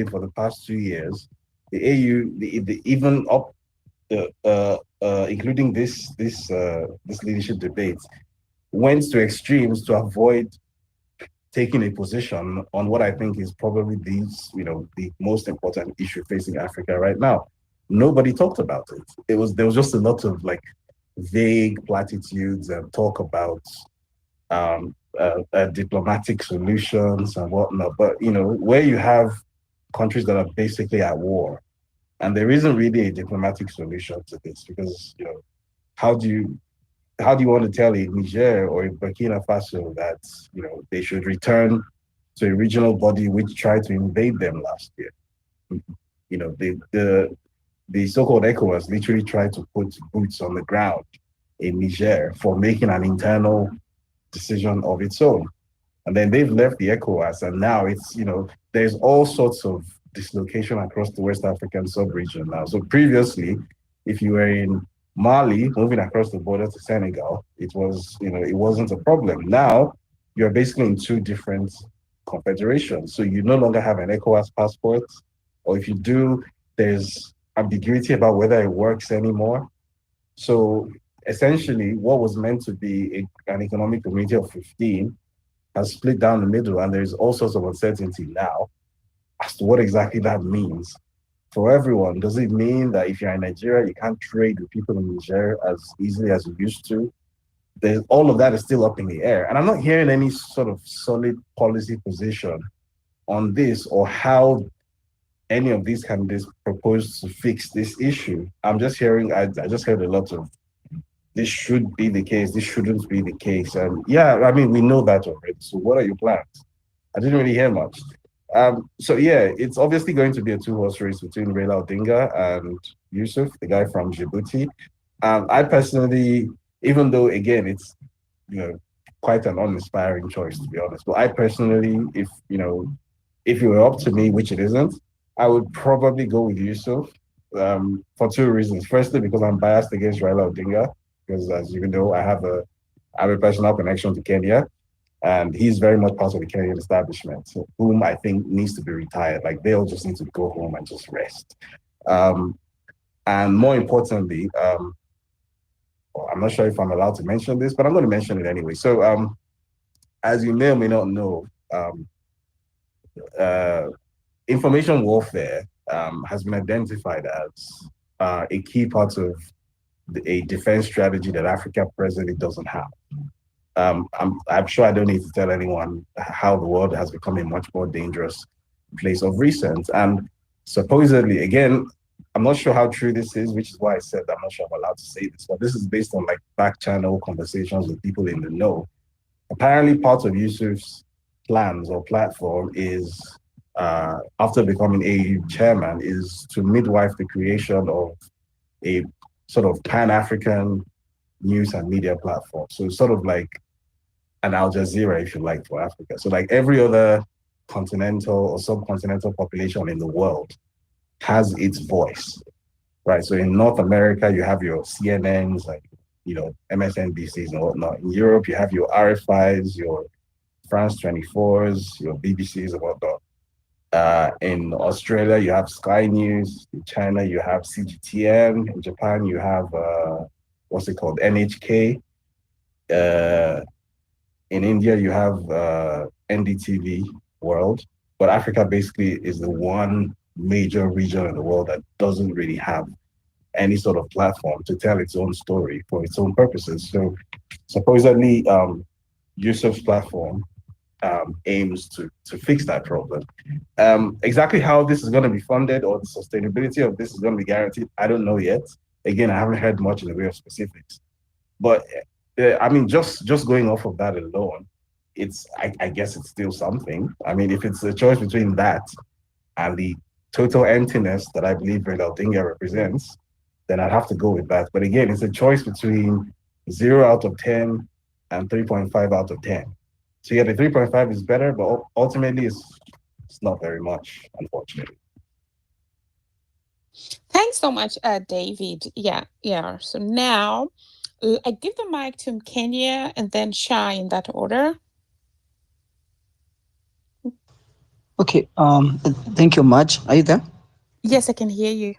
for the past 2 years, the AU, even up including this leadership debate, went to extremes to avoid taking a position on what I think is probably the most important issue facing Africa right now. Nobody talked about it. There was just a lot of like vague platitudes and talk about diplomatic solutions and whatnot. But where you have countries that are basically at war, and there isn't really a diplomatic solution to this, because how do you want to tell a Niger or a Burkina Faso that they should return to a regional body which tried to invade them last year? The so-called ECOWAS literally tried to put boots on the ground in Niger for making an internal decision of its own. And then they've left the ECOWAS, and now there's all sorts of dislocation across the West African sub-region now. So previously, if you were in Mali, moving across the border to Senegal, it wasn't a problem. Now, you're basically in two different confederations. So you no longer have an ECOWAS passport, or if you do, there's ambiguity about whether it works anymore. So essentially, what was meant to be an economic community of 15 has split down the middle, and there's all sorts of uncertainty now as to what exactly that means for everyone. Does it mean that if you're in Nigeria, you can't trade with people in Niger as easily as you used to? All of that is still up in the air. And I'm not hearing any sort of solid policy position on this, or how any of these candidates propose to fix this issue. I'm just hearing, I just heard a lot of, this should be the case, this shouldn't be the case. And yeah, I mean, we know that already. So what are your plans? I didn't really hear much. So yeah, it's obviously going to be a two-horse race between Raila Odinga and Yusuf, the guy from Djibouti. I personally, even though again it's quite an uninspiring choice, to be honest, but I personally, if it were up to me, which it isn't, I would probably go with Yusuf for two reasons. Firstly, because I'm biased against Raila Odinga, because as you know, I have a personal connection to Kenya. And he's very much part of the Kenyan establishment, whom I think needs to be retired. Like, they all just need to go home and just rest. And more importantly, I'm not sure if I'm allowed to mention this, but I'm going to mention it anyway. So as you may or may not know, information warfare has been identified as a key part of a defense strategy that Africa presently doesn't have. I'm sure I don't need to tell anyone how the world has become a much more dangerous place of recent. And supposedly, again, I'm not sure how true this is, which is why I said I'm not sure I'm allowed to say this, but this is based on like back channel conversations with people in the know. Apparently, part of Yusuf's plans or platform is, after becoming AU chairman, is to midwife the creation of a sort of Pan-African news and media platform. So sort of like an Al Jazeera, if you like, for Africa. So like every other continental or subcontinental population in the world has its voice, right? So in North America, you have your CNNs, like, MSNBCs and whatnot. In Europe, you have your RFIs, your France 24s, your BBCs and whatnot. In Australia, you have Sky News. In China, you have CGTN. In Japan, you have, what's it called, NHK. In India, you have NDTV World. But Africa basically is the one major region in the world that doesn't really have any sort of platform to tell its own story for its own purposes. So supposedly, Yusuf's platform aims to fix that problem. Exactly how this is going to be funded or the sustainability of this is going to be guaranteed, I don't know yet. Again, I haven't heard much in the way of specifics. But I mean, just going off of that alone, I guess it's still something. I mean, if it's a choice between that and the total emptiness that I believe Raila Odinga represents, then I'd have to go with that. But again, it's a choice between 0 out of 10 and 3.5 out of 10. So yeah, the 3.5 is better, but ultimately it's not very much, unfortunately. Thanks so much, David. Yeah. So now I give the mic to Kenya and then Shah in that order. Okay. Thank you much. Are you there? Yes, I can hear you.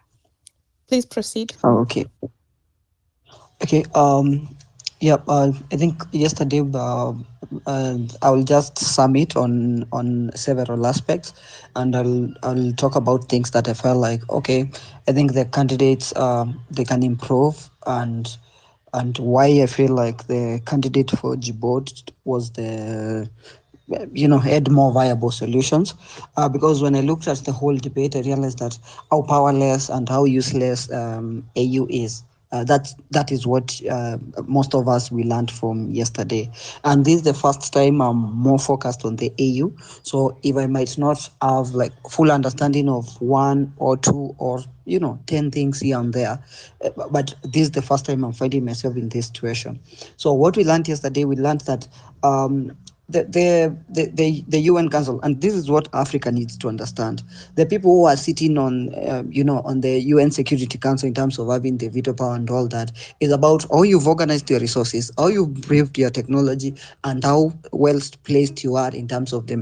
Please proceed. Oh, okay. Okay. Yeah. I think yesterday, I will just sum it on several aspects, and I'll talk about things that I felt like, okay, I think the candidates, they can improve, and why I feel like the candidate for Djibouti was the, had more viable solutions, because when I looked at the whole debate, I realized that how powerless and how useless AU is. That is what most of us we learned from yesterday, and this is the first time I'm more focused on the AU. So if I might not have like full understanding of one or two or 10 things here and there, but this is the first time I'm finding myself in this situation. So what we learned yesterday, we learned that the UN Council, and this is what Africa needs to understand. The people who are sitting on, on the UN Security Council in terms of having the veto power and all that, is about how you've organized your resources, how you've briefed your technology, and how well placed you are in terms of the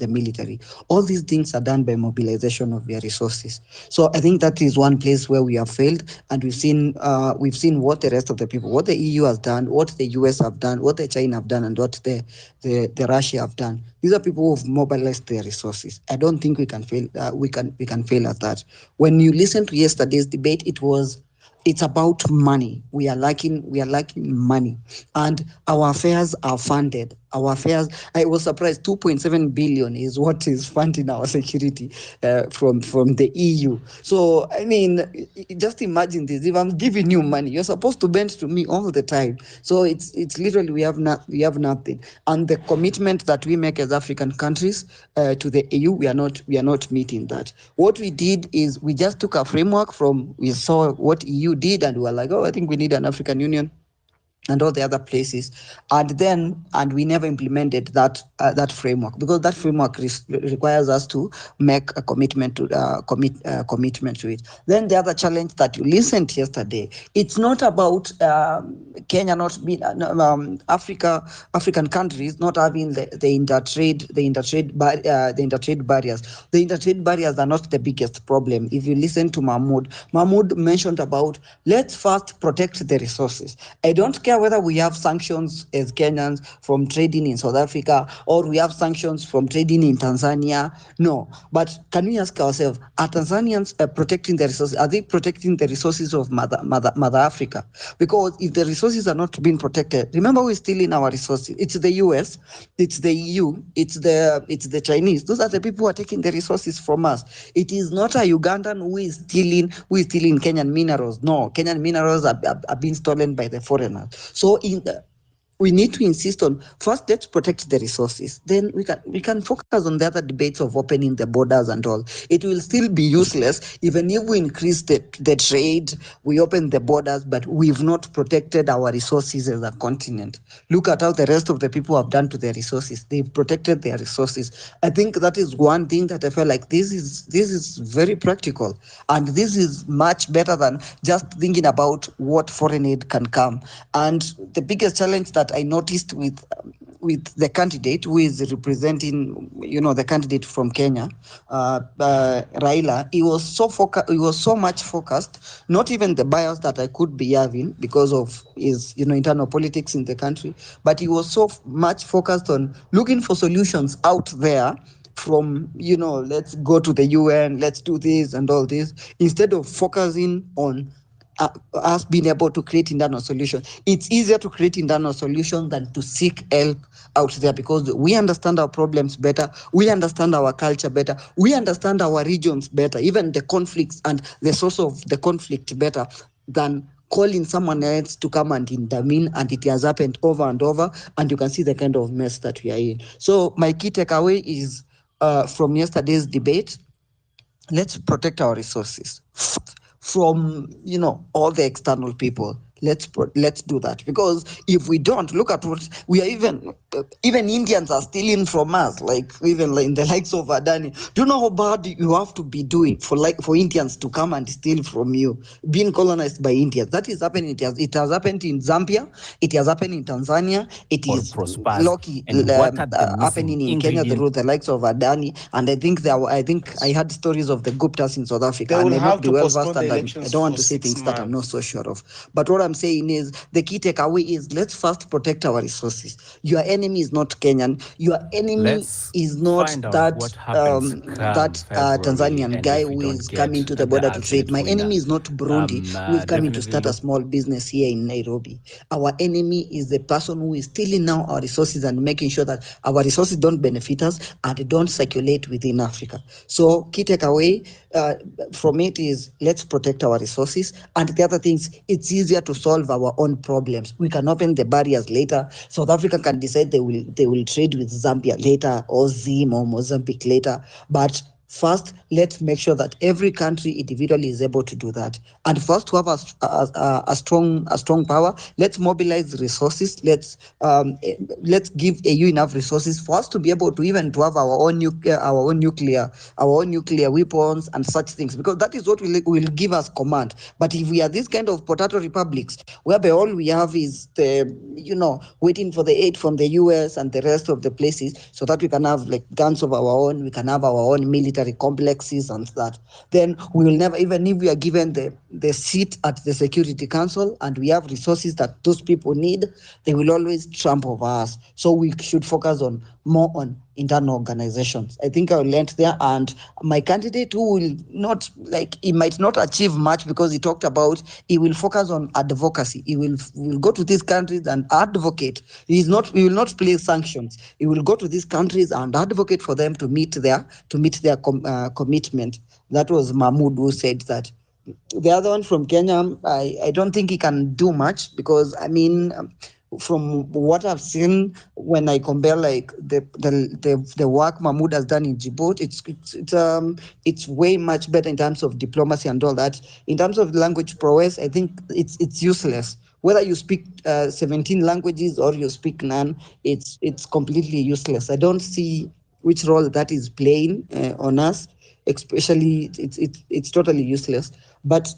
military. All these things are done by mobilization of your resources. So I think that is one place where we have failed, and we've seen what the rest of the people, what the EU has done, what the US have done, what the China have done, and what the Russia have done. These are people who've mobilized their resources. I don't think we can fail. We can fail at that. When you listen to yesterday's debate, it's about money. We are lacking money, and our affairs are funded. Our affairs. I was surprised. 2.7 billion is what is funding our security from the EU. So I mean, just imagine this. If I'm giving you money, you're supposed to bend to me all the time. So it's literally we have nothing. And the commitment that we make as African countries to the EU, we are not meeting that. What we did is we just took a framework from, we saw what EU did, and we were like, oh, I think we need an African Union and all the other places, and we never implemented that framework, because that framework requires us to make a commitment to it. Then the other challenge that you listened yesterday, it's not about Kenya not being African countries not having the intertrade barriers. The intertrade barriers are not the biggest problem. If you listen to Mahmoud mentioned about, let's first protect the resources. I don't care whether we have sanctions as Kenyans from trading in South Africa, or we have sanctions from trading in Tanzania. No, but can we ask ourselves, are Tanzanians protecting the resources? Are they protecting the resources of Mother Africa? Because if the resources are not being protected, remember, we're stealing our resources. It's the US, it's the EU, it's the Chinese. Those are the people who are taking the resources from us. It is not a Ugandan who is stealing Kenyan minerals. No, Kenyan minerals are being stolen by the foreigners. So we need to insist on, first, let's protect the resources, then we can focus on the other debates of opening the borders and all. It will still be useless even if we increase the trade, we open the borders, but we've not protected our resources as a continent. Look at how the rest of the people have done to their resources. They've protected their resources. I think that is one thing that I felt like this is very practical, and this is much better than just thinking about what foreign aid can come. And the biggest challenge that I noticed with the candidate who is representing, the candidate from Kenya, Raila, he was so much focused, not even the bias that I could be having because of his, internal politics in the country, but he was so much focused on looking for solutions out there, from, let's go to the UN, let's do this and all this, instead of focusing on uh, us being able to create internal solution. It's easier to create internal solution than to seek help out there, because we understand our problems better, we understand our culture better, we understand our regions better, even the conflicts and the source of the conflict better than calling someone else to come and intervene. And it has happened over and over, and you can see the kind of mess that we are in. So my key takeaway is, from yesterday's debate, let's protect our resources from all the external people. let's do that, because if we don't, look at what we are, even Indians are stealing from us, like even like in the likes of Adani. Do you know how bad you have to be doing for Indians to come and steal from you, being colonized by Indians? That is happening. It has happened in Zambia, it has happened in Tanzania, it Or is prospers. lucky And what are the missing happening in Kenya ingredients? through the likes of Adani. And I think I had stories of the Guptas in South Africa. They I will may have not be to well postpone versed, the and I elections don't want for to say 6 things that I'm not months. so sure of. But what I'm saying is the key takeaway is, let's first protect our resources. Your enemy is not Kenyan. Your enemy Let's is not find out that what happens come February, Tanzanian and guy if we who don't is coming get to the the border to trade. ultimate My winner. enemy is not Burundi, who is coming to Definitely start a look. small business here in Nairobi. Our enemy is the person who is stealing now our resources and making sure that our resources don't benefit us and they don't circulate within Africa. So key takeaway from it is, let's protect our resources. And the other things, it's easier to solve our own problems. We can open the barriers later. South Africa can decide they will trade with Zambia later, or Zim or Mozambique later. But first, let's make sure that every country individually is able to do that. And first, to have a strong power, let's mobilize resources. Let's give AU enough resources for us to be able to even to have our own nuclear weapons and such things, because that is what will give us command. But if we are this kind of potato republics, whereby all we have is waiting for the aid from the US and the rest of the places, so that we can have like guns of our own, we can have our own military complexes and that, then we will never, even if we are given the seat at the Security Council and we have resources that those people need, they will always trump over us. So we should focus more on internal organizations. I think I'll end there. And my candidate, who will not, like, he might not achieve much, because he will focus on advocacy. He will go to these countries and advocate. He will not play sanctions. He will go to these countries and advocate for them to meet their commitment. That was Mahmoud who said that. The other one from Kenya, I don't think he can do much, because from what I've seen, when I compare like the work Mahmoud has done in Djibouti, it's way much better in terms of diplomacy and all that. In terms of language prowess, I think it's useless. Whether you speak 17 languages or you speak none, it's completely useless. I don't see which role that is playing on us. Especially, it's totally useless. But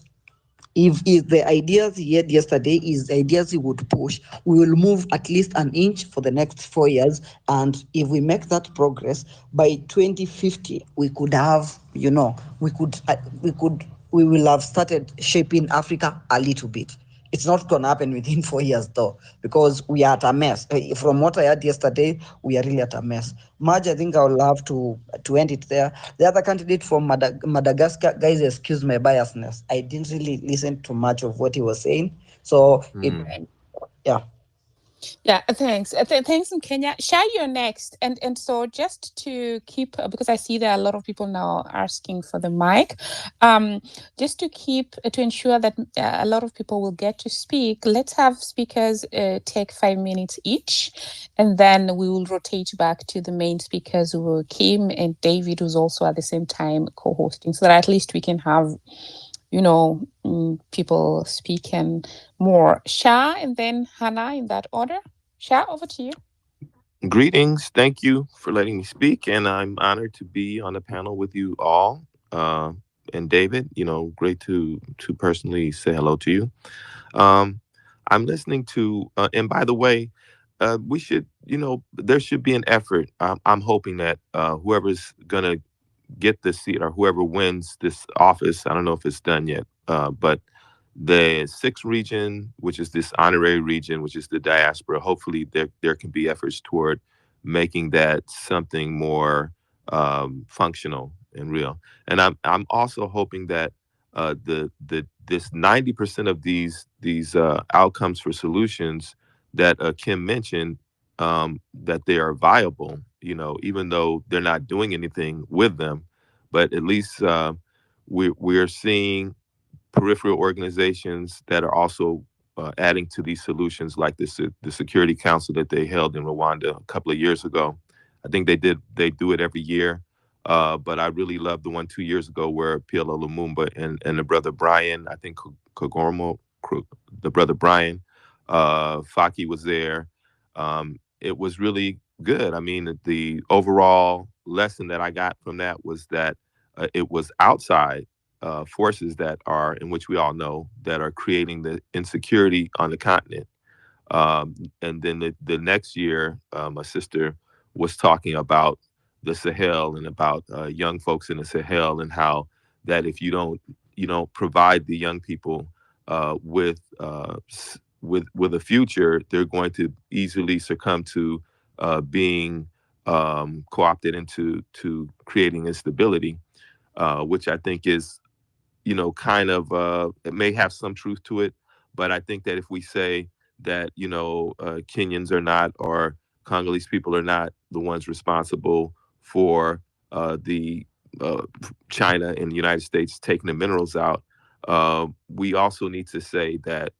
if the ideas he had yesterday is the ideas he would push, we will move at least an inch for the next 4 years. And if we make that progress, by 2050, we could have, we will have started shaping Africa a little bit. It's not going to happen within 4 years, though, because we are at a mess. From what I heard yesterday, we are really at a mess. Marge, I think I will have to end it there. The other candidate from Madagascar, guys, excuse my biasness. I didn't really listen to much of what he was saying. So, yeah. Yeah, thanks. Thanks in Kenya. Shai, you're next. And so just to keep, because I see there are a lot of people now asking for the mic, just to ensure that a lot of people will get to speak, let's have speakers take 5 minutes each, and then we will rotate back to the main speakers, who were Kim and David, who's also at the same time co-hosting, so that at least we can have people speaking more. Shah, and then Hannah, in that order. Shah, over to you. Greetings. Thank you for letting me speak. And I'm honored to be on the panel with you all. And David, great to personally say hello to you. I'm listening to, and by the way, we should, there should be an effort. I'm hoping that whoever's going to get this seat, or whoever wins this office, I don't know if it's done yet, but the sixth region, which is this honorary region, which is the diaspora, hopefully there can be efforts toward making that something more functional and real. And I'm also hoping that this 90% of these outcomes for solutions that Kim mentioned, that they are viable, even though they're not doing anything with them, but at least we're seeing peripheral organizations that are also adding to these solutions, like the Security Council that they held in Rwanda a couple of years ago. I think they do it every year, but I really loved the one 2 years ago where PLO Lumumba and the brother Brian, I think Kagormo, the brother Brian. Faki was there. It was really good. I mean, the overall lesson that I got from that was that it was outside forces that are, in which we all know, that are creating the insecurity on the continent. And then the next year, my sister was talking about the Sahel and about young folks in the Sahel, and how that if you don't provide the young people with a future, they're going to easily succumb to being co-opted into creating instability, which I think is, kind of, it may have some truth to it, but I think that if we say that, Kenyans are not, or Congolese people are not the ones responsible for the China and the United States taking the minerals out, we also need to say that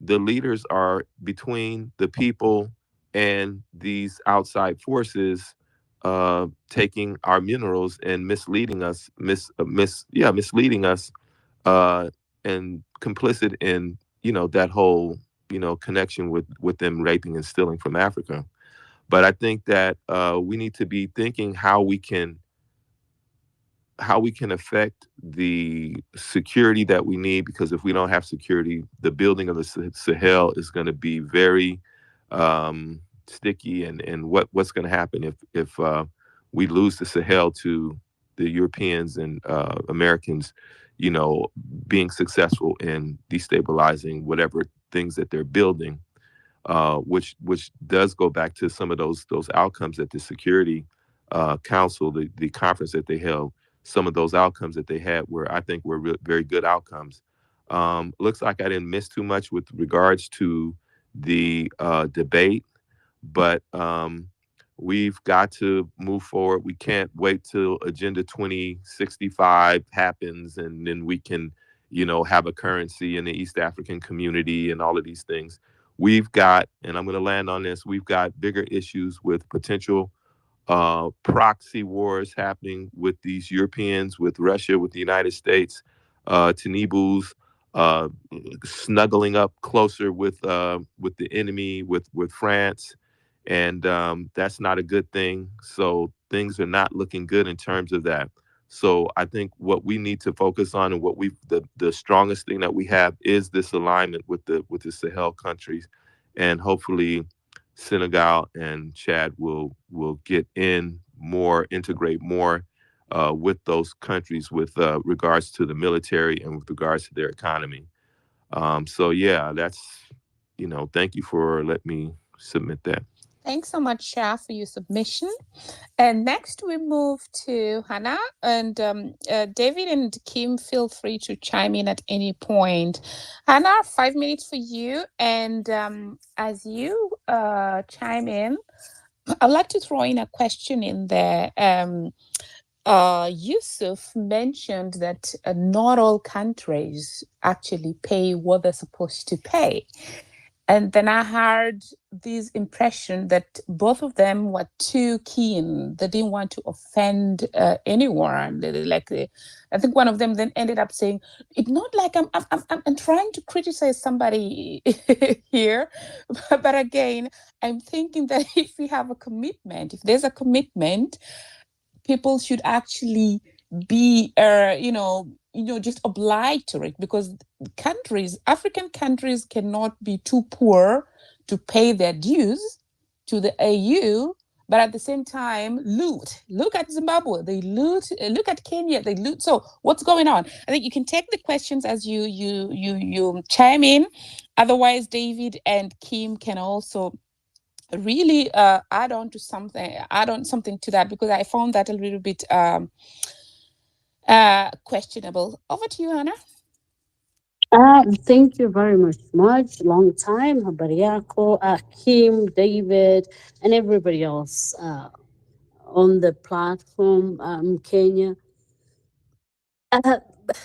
the leaders are between the people and these outside forces taking our minerals and misleading us, misleading us, and complicit in that whole connection with them raping and stealing from Africa. But I think that we need to be thinking how we can affect the security that we need, because if we don't have security, the building of the Sahel is going to be very sticky, and what's going to happen if we lose the Sahel to the Europeans and Americans, being successful in destabilizing whatever things that they're building, which does go back to some of those outcomes at the Security Council, the conference that they held. Some of those outcomes that they had I think were very good outcomes. Looks like I didn't miss too much with regards to the debate, but we've got to move forward. We can't wait till Agenda 2065 happens, and then we can, have a currency in the East African community and all of these things. We've got, and I'm going to land on this, we've got bigger issues with potential proxy wars happening with these Europeans, with Russia, with the United States, Tinubu's snuggling up closer with the enemy, with France, and that's not a good thing. So things are not looking good in terms of that. So I think what we need to focus on, and what the strongest thing that we have, is this alignment with the Sahel countries, and hopefully Senegal and Chad will integrate more with those countries with regards to the military and with regards to their economy. So yeah, that's, thank you for letting me submit that. Thanks so much, Shah, for your submission. And next we move to Hannah, and David and Kim, feel free to chime in at any point. Hannah, 5 minutes for you. And as you chime in, I'd like to throw in a question in there. Yusuf mentioned that not all countries actually pay what they're supposed to pay. And then I had this impression that both of them were too keen. They didn't want to offend anyone. I think one of them then ended up saying, "It's not like I'm trying to criticize somebody here, but again, I'm thinking that if we have a commitment, if there's a commitment, people should actually be, just obliged to it, because African countries cannot be too poor to pay their dues to the AU, but at the same time loot. Look at Zimbabwe, they loot. Look at Kenya, they loot. So what's going on? I think you can take the questions as you chime in. Otherwise, David and Kim can also really add on something to that, because I found that a little bit questionable. Over to you, Hannah. Thank you very much. Long time. Habari yako, Kim, David, and everybody else on the platform, Kenya.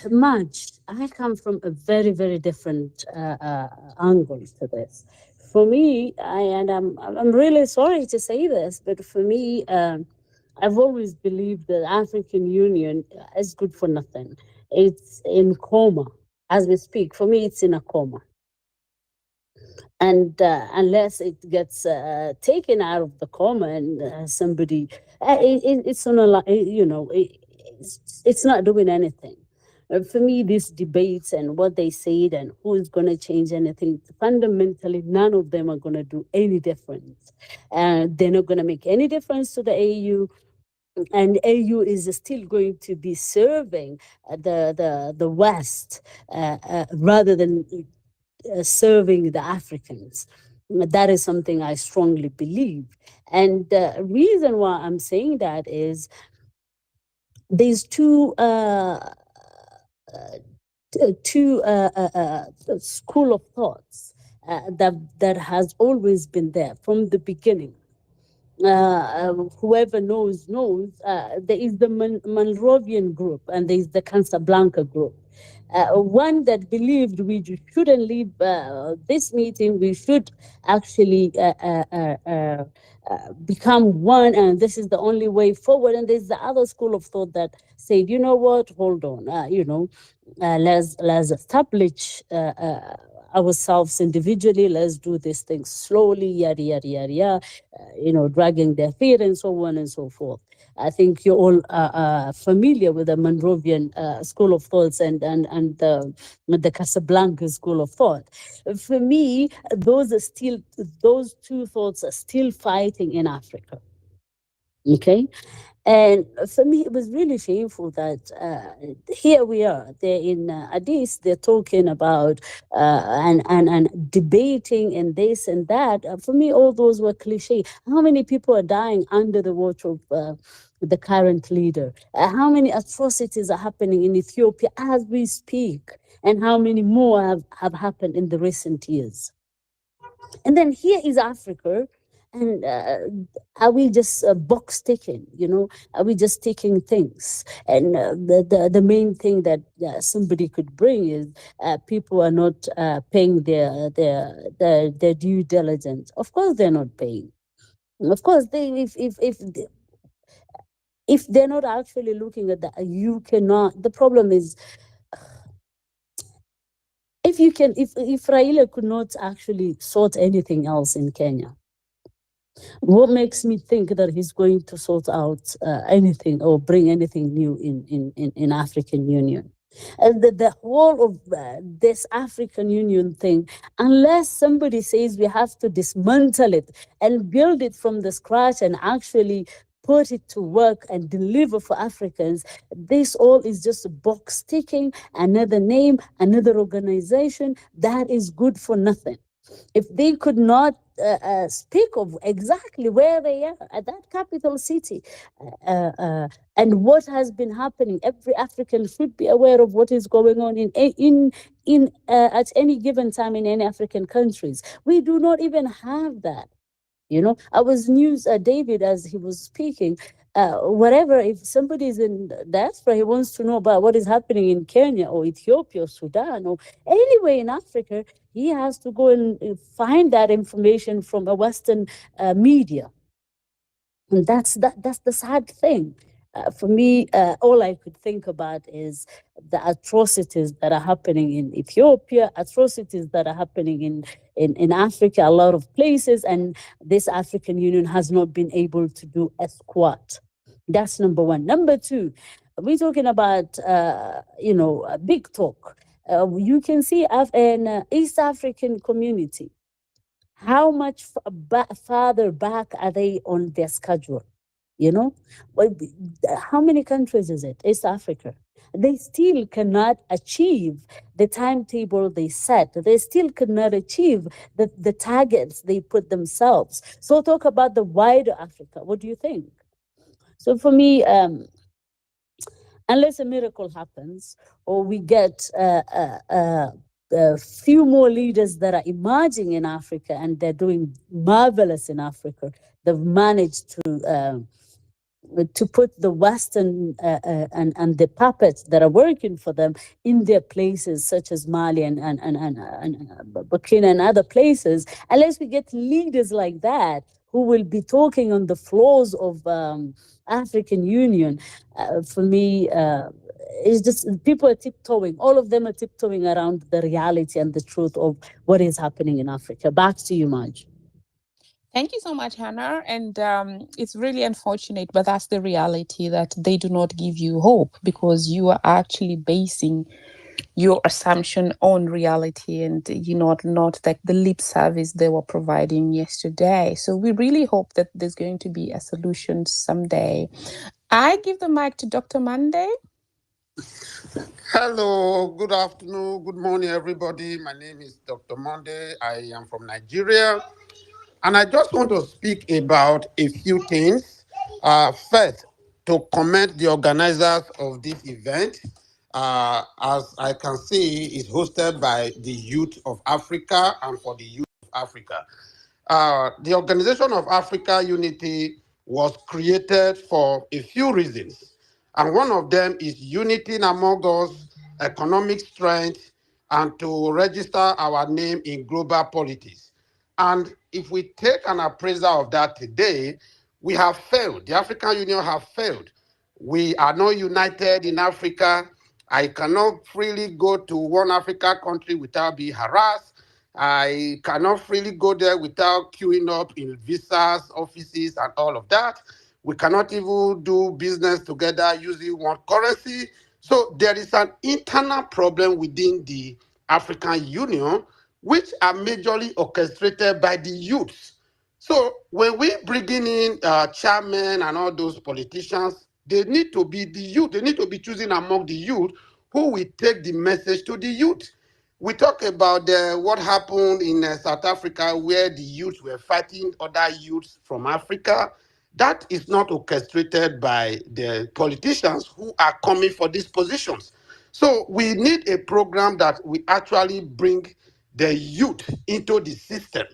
Much. I come from a very, very different angle to this. For me, I'm really sorry to say this, but for me, I've always believed that African Union is good for nothing. it's in coma as we speak. For me, it's in a coma. And unless it gets taken out of the coma and somebody, it's on a, it's not doing anything. For me, these debates and what they said and who is going to change anything, fundamentally, none of them are going to do any difference. They're not going to make any difference to the AU. And AU is still going to be serving the West rather than serving the Africans. That is something I strongly believe. And the reason why I'm saying that is there's two school of thoughts that has always been there from the beginning. Whoever knows. There is the Monrovian group and there is the Casablanca group. One that believed we shouldn't leave this meeting, we should actually become one, and this is the only way forward. And there's the other school of thought that said, you know what, hold on, let's establish ourselves individually, let's do these things slowly, yada, yada, yada, yada, dragging their feet and so on and so forth. I think you're all familiar with the Monrovian school of thoughts and the Casablanca school of thought. For me, those two thoughts are still fighting in Africa. Okay. And for me, it was really shameful that here we are, they're in Addis, they're talking about and debating and this and that. For me, all those were cliche. How many people are dying under the watch of the current leader? How many atrocities are happening in Ethiopia as we speak? And how many more have happened in the recent years? And then here is Africa. And are we just box ticking? Are we just taking things? And the main thing that somebody could bring is people are not paying their due diligence. Of course, they're not paying. Of course, if they're not actually looking at that, you cannot. The problem is, if Raila could not actually sort anything else in Kenya, what makes me think that he's going to sort out anything or bring anything new in African Union? And the whole of this African Union thing, unless somebody says we have to dismantle it and build it from the scratch and actually put it to work and deliver for Africans, this all is just box ticking, another name, another organization that is good for nothing. If they could not speak of exactly where they are at that capital city and what has been happening, every African should be aware of what is going on in at any given time in any African countries. We do not even have that. I was news David as he was speaking. Whatever, if somebody is in diaspora, he wants to know about what is happening in Kenya or Ethiopia or Sudan or anywhere in Africa, he has to go and find that information from a Western media. And that's the sad thing. For me, all I could think about is the atrocities that are happening in Ethiopia, atrocities that are happening in Africa, a lot of places, and this African Union has not been able to do a squat. That's number one. Number two, we're talking about, a big talk. You can see in East African community, how much farther back are they on their schedule? How many countries is it? East Africa. They still cannot achieve the timetable they set. They still cannot achieve the targets they put themselves. So talk about the wider Africa. What do you think? So for me, unless a miracle happens or we get a few more leaders that are emerging in Africa and they're doing marvelous in Africa, they've managed to put the Western and the puppets that are working for them in their places, such as Mali and Burkina and other places. Unless we get leaders like that who will be talking on the floors of African Union, for me, it's just people are tiptoeing. All of them are tiptoeing around the reality and the truth of what is happening in Africa. Back to you, Marge. Thank you so much, Hannah. And it's really unfortunate, but that's the reality, that they do not give you hope because you are actually basing your assumption on reality, and not like the lip service they were providing yesterday. So we really hope that there's going to be a solution someday. I give the mic to Dr. Monday. Hello, good afternoon, good morning, everybody. My name is Dr. Monday. I am from Nigeria. And I just want to speak about a few things. First, to commend the organizers of this event. As I can see, it's hosted by the Youth of Africa and for the Youth of Africa. The Organization of Africa Unity was created for a few reasons. And one of them is unity among us, economic strength, and to register our name in global politics. And if we take an appraisal of that today, we have failed. The African Union have failed. We are not united in Africa. I cannot freely go to one African country without being harassed. I cannot freely go there without queuing up in visas, offices, and all of that. We cannot even do business together using one currency. So there is an internal problem within the African Union, which are majorly orchestrated by the youth. So when we bring in chairmen and all those politicians, they need to be the youth. They need to be choosing among the youth who will take the message to the youth. We talk about what happened in South Africa, where the youth were fighting other youths from Africa. That is not orchestrated by the politicians who are coming for these positions. So we need a program that will actually bring the youth into the system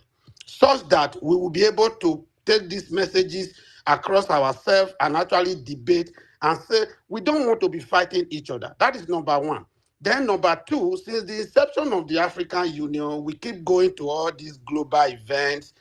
such that we will be able to take these messages across ourselves and actually debate and say, we don't want to be fighting each other. That is number one. Then number two, since the inception of the African Union, we keep going to all these global events,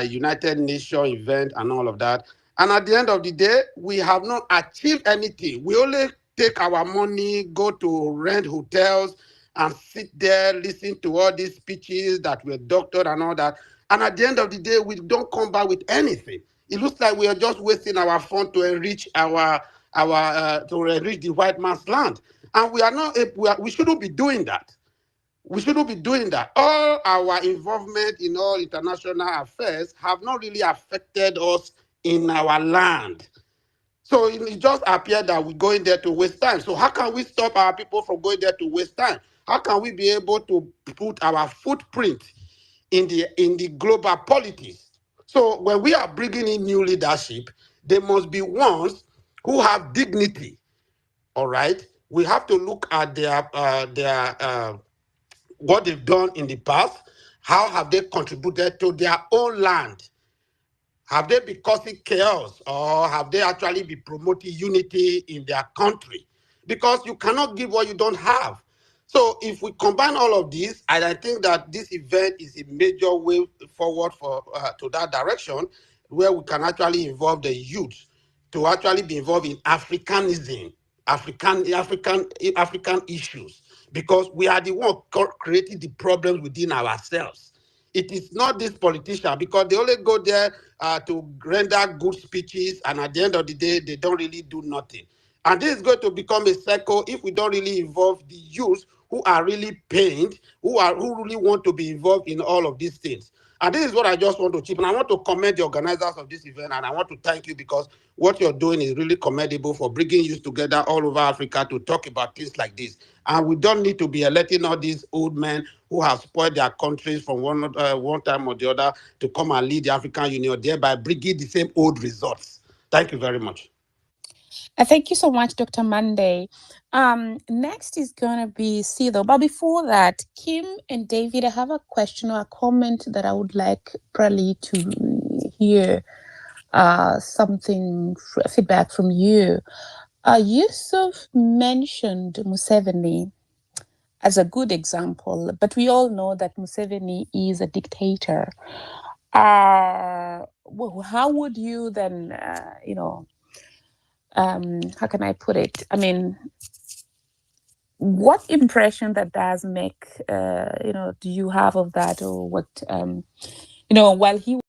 United Nations event and all of that. And at the end of the day, we have not achieved anything. We only take our money, go to rent hotels and sit there, listen to all these speeches that were doctored and all that. And at the end of the day, we don't come back with anything. It looks like we are just wasting our fund to enrich to enrich the white man's land. And we are not. We shouldn't be doing that. We shouldn't be doing that. All our involvement in all international affairs have not really affected us in our land. So it just appeared that we're going there to waste time. So how can we stop our people from going there to waste time? How can we be able to put our footprint in the global politics? So when we are bringing in new leadership, they must be ones who have dignity. All right, we have to look at their what they've done in the past. How have they contributed to their own land? Have they been causing chaos, or have they actually been promoting unity in their country? Because you cannot give what you don't have. So if we combine all of this, and I think that this event is a major way forward for to that direction, where we can actually involve the youth to actually be involved in Africanism, African issues, because we are the one creating the problems within ourselves. It is not this politician, because they only go there to render good speeches, and at the end of the day, they don't really do nothing. And this is going to become a cycle if we don't really involve the youth who are really pained, who really want to be involved in all of these things. And this is what I just want to chip. And I want to commend the organizers of this event, and I want to thank you, because what you're doing is really commendable for bringing youth together all over Africa to talk about things like this. And we don't need to be electing all these old men who have spoiled their countries from one time or the other to come and lead the African Union, thereby bringing the same old results. Thank you very much. Thank you so much, Dr. Monday. Next is going to be Sido. But before that, Kim and David, I have a question or a comment that I would like probably to hear feedback from you. Yusuf mentioned Museveni as a good example, but we all know that Museveni is a dictator. How would you then, how can I put it? I mean, what impression that does make, do you have of that, or what, while he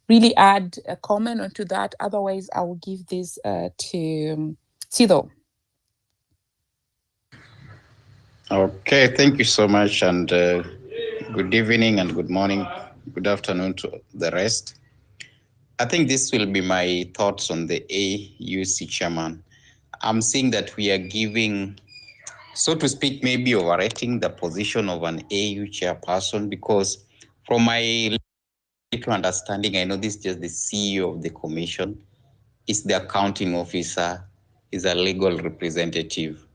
really add a comment onto that? Otherwise, I will give this to Sido. Okay, thank you so much, and good evening and good morning, good afternoon to the rest. I think this will be my thoughts on the AUC chairman. I'm seeing that we are giving, so to speak, maybe overrating the position of an AU chairperson, because from my little understanding, I know this is just the CEO of the commission, is the accounting officer, is a legal representative,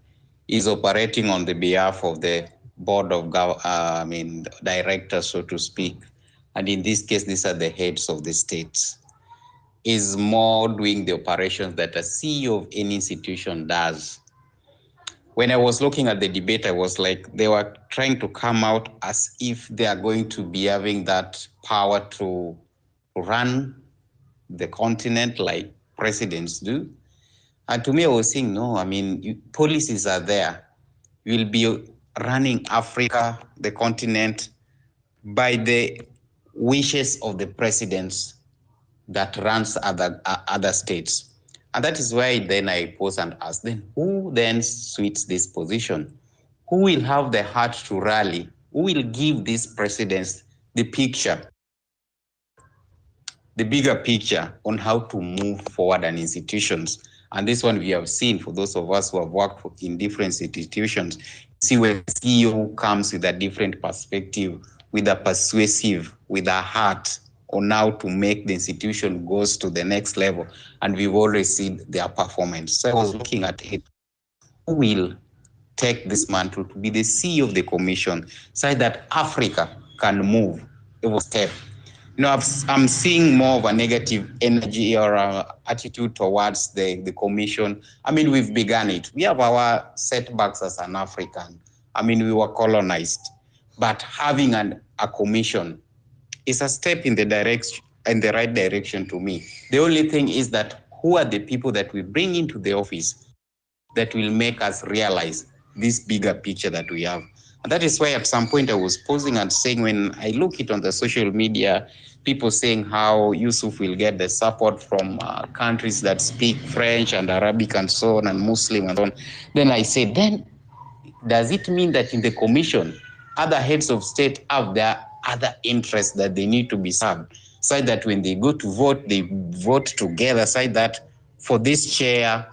is operating on the behalf of the board of directors, so to speak. And in this case, these are the heads of the states. Is more doing the operations that a CEO of any institution does. When I was looking at the debate, I was like, they were trying to come out as if they are going to be having that power to run the continent like presidents do. And to me, I was saying, no, policies are there. You will be running Africa, the continent, by the wishes of the presidents that runs other states. And that is why then I pose and ask, then who then suits this position? Who will have the heart to rally? Who will give these presidents the picture, the bigger picture on how to move forward an institutions? And this one we have seen for those of us who have worked in different institutions, see where the CEO comes with a different perspective, with a persuasive, with a heart on how to make the institution goes to the next level. And we've already seen their performance. So I was looking at it, who will take this mantle to be the CEO of the commission so that Africa can move a step. I'm seeing more of a negative energy or attitude towards the commission. We've begun it. We have our setbacks as an African. We were colonized, but having a commission is a step in the right direction to me. The only thing is that who are the people that we bring into the office that will make us realize this bigger picture that we have. And that is why at some point I was posing and saying, when I look it on the social media, people saying how Yusuf will get the support from countries that speak French and Arabic and so on, and Muslim and so on. Then I say, then does it mean that in the commission, other heads of state have their other interests that they need to be served, so that when they go to vote, they vote together, so that for this chair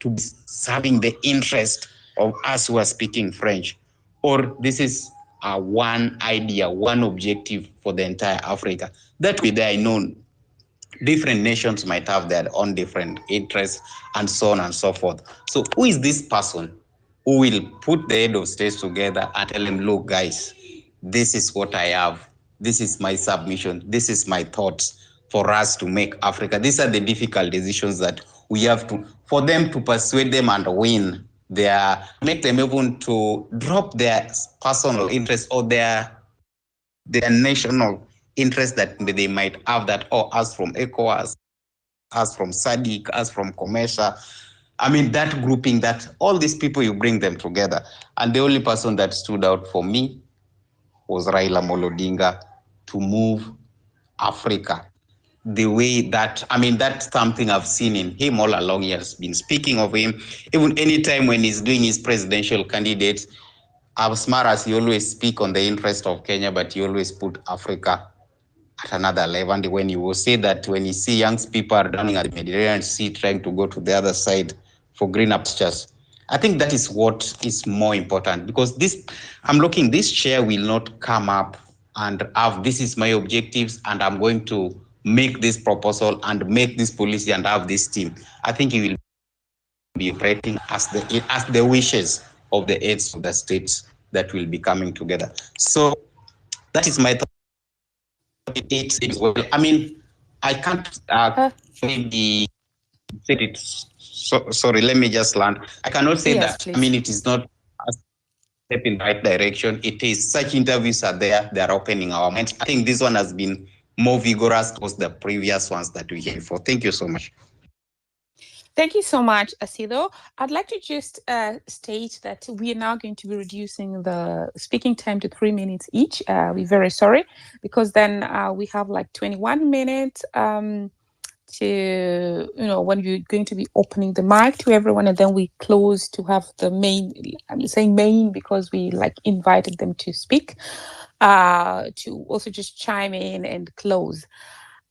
to be serving the interest of us who are speaking French? Or this is one idea, one objective for the entire Africa? That way there, I know different nations might have their own different interests and so on and so forth. So who is this person who will put the head of states together and tell them, look, guys, this is what I have. This is my submission. This is my thoughts for us to make Africa. These are the difficult decisions that we have to, for them to persuade them and win make them even to drop their personal interest or their national interest that they might have, that, us from ECOWAS, us from SADC, us from COMESA. That grouping, that all these people, you bring them together. And the only person that stood out for me was Raila Odinga, to move Africa the way that, that's something I've seen in him all along. He has been speaking of him, even anytime when he's doing his presidential candidates, as smart as he always speak on the interest of Kenya, but he always put Africa at another level. And when you will say that, when you see young people are down at the Mediterranean Sea trying to go to the other side for greener pastures, I think that is what is more important, because this chair will not come up and have, this is my objectives and I'm going to make this proposal and make this policy and have this team. I think he will be operating as the wishes of the heads of the states that will be coming together. So that is my thought. I can't maybe say it. Sorry, let me just land. I cannot say yes, that. Please. It is not step in the right direction. It is, such interviews are there, they are opening our minds. I think this one has been more vigorous towards the previous ones that we had before. Thank you so much. Thank you so much, Asido. I'd like to just state that we are now going to be reducing the speaking time to 3 minutes each. We're very sorry, because then we have like 21 minutes to, when we're going to be opening the mic to everyone, and then we close to have the main, I'm saying main because we like invited them to speak, to also just chime in and close.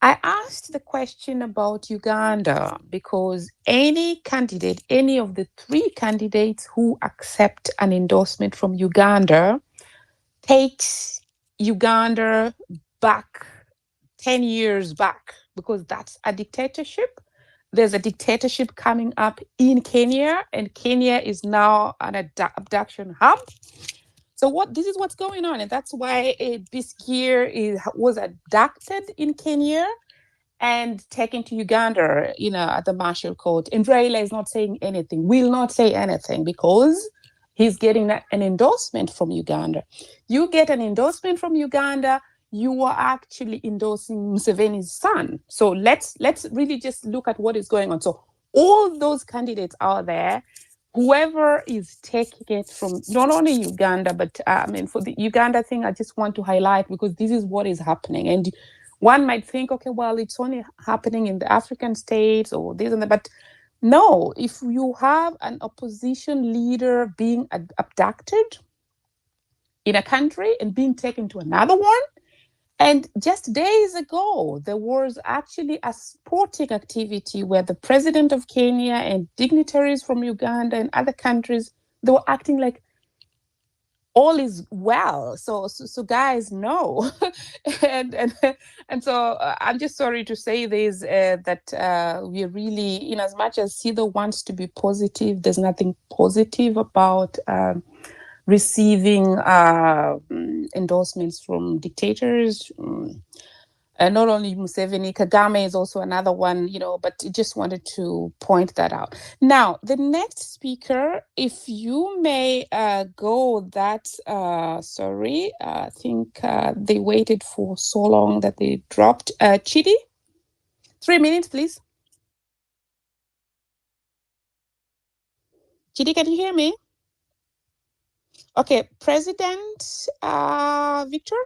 I asked the question about Uganda because any candidate, any of the 3 candidates who accept an endorsement from Uganda takes Uganda back 10 years back, because that's a dictatorship. There's a dictatorship coming up in Kenya, and Kenya is now an abduction hub. So this is what's going on, and that's why Biskir was abducted in Kenya and taken to Uganda, at the Marshall Court. And Raila is not saying anything, will not say anything, because he's getting an endorsement from Uganda. You get an endorsement from Uganda, you are actually endorsing Museveni's son. So let's really just look at what is going on. So all those candidates out there, whoever is taking it from not only Uganda, but for the Uganda thing, I just want to highlight, because this is what is happening. And one might think, okay, well, it's only happening in the African states or this and that, but no, if you have an opposition leader being abducted in a country and being taken to another one, and just days ago, there was actually a sporting activity where the president of Kenya and dignitaries from Uganda and other countries, they were acting like all is well. So guys, no. and so I'm just sorry to say this, that we're really, as much as Sido wants to be positive, there's nothing positive about receiving endorsements from dictators. And not only Museveni, Kagame is also another one, but just wanted to point that out. Now, the next speaker, if you may go that, sorry, I think they waited for so long that they dropped. Chidi, 3 minutes, please. Chidi, can you hear me? Okay, President Victor?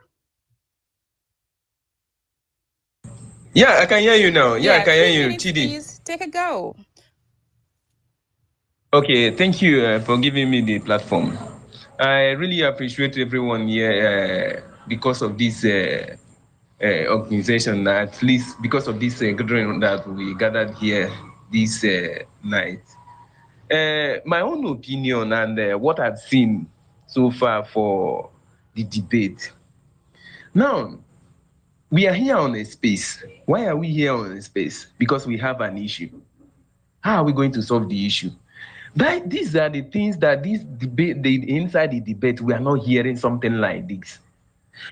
Yeah, I can hear you now. Yeah, I can hear you. Minutes, Chidi. Please take a go. Okay, thank you for giving me the platform. I really appreciate everyone here because of this organization, at least because of this gathering that we gathered here this night. My own opinion and what I've seen so far for the debate. Now, we are here on a space. Why are we here on a space? Because we have an issue. How are we going to solve the issue? These are the things that this debate, inside the debate, we are not hearing something like this.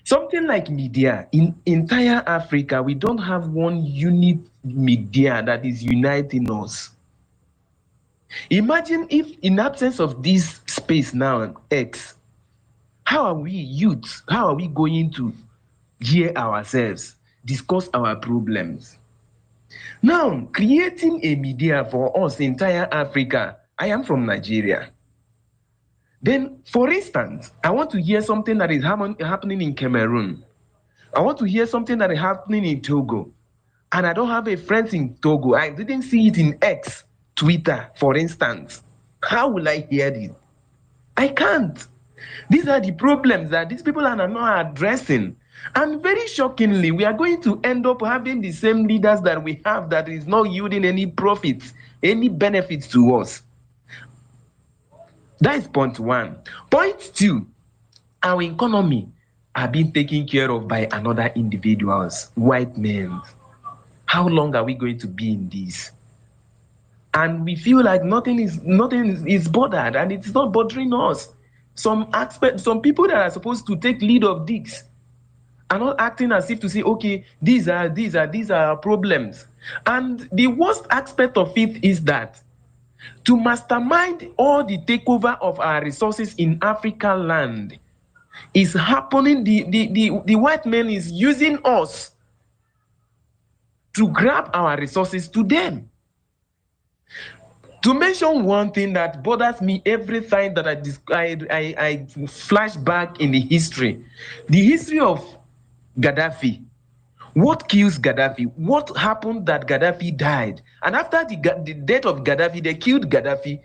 Something like media. In entire Africa, we don't have one unit media that is uniting us. Imagine if, in absence of this space now, X, how are we youths? How are we going to hear ourselves, discuss our problems? Now, creating a media for us, entire Africa. I am from Nigeria. Then, for instance, I want to hear something that is happening in Cameroon. I want to hear something that is happening in Togo. And I don't have a friend in Togo. I didn't see it in X, Twitter, for instance. How will I hear this? I can't. These are the problems that these people are not addressing. And very shockingly, we are going to end up having the same leaders that we have that is not yielding any profits, any benefits to us. That is point one. Point two, our economy are being taken care of by another individuals, white men. How long are we going to be in this? And we feel like nothing is bothered, and it's not bothering us. Some people that are supposed to take lead of this are not acting as if to say, okay, these are our problems. And the worst aspect of it is that to mastermind all the takeover of our resources in African land is happening. The white man is using us to grab our resources to them. To mention one thing that bothers me every time that I flash back in the history of Gaddafi. What kills Gaddafi? What happened that Gaddafi died? And after the death of Gaddafi, they killed Gaddafi.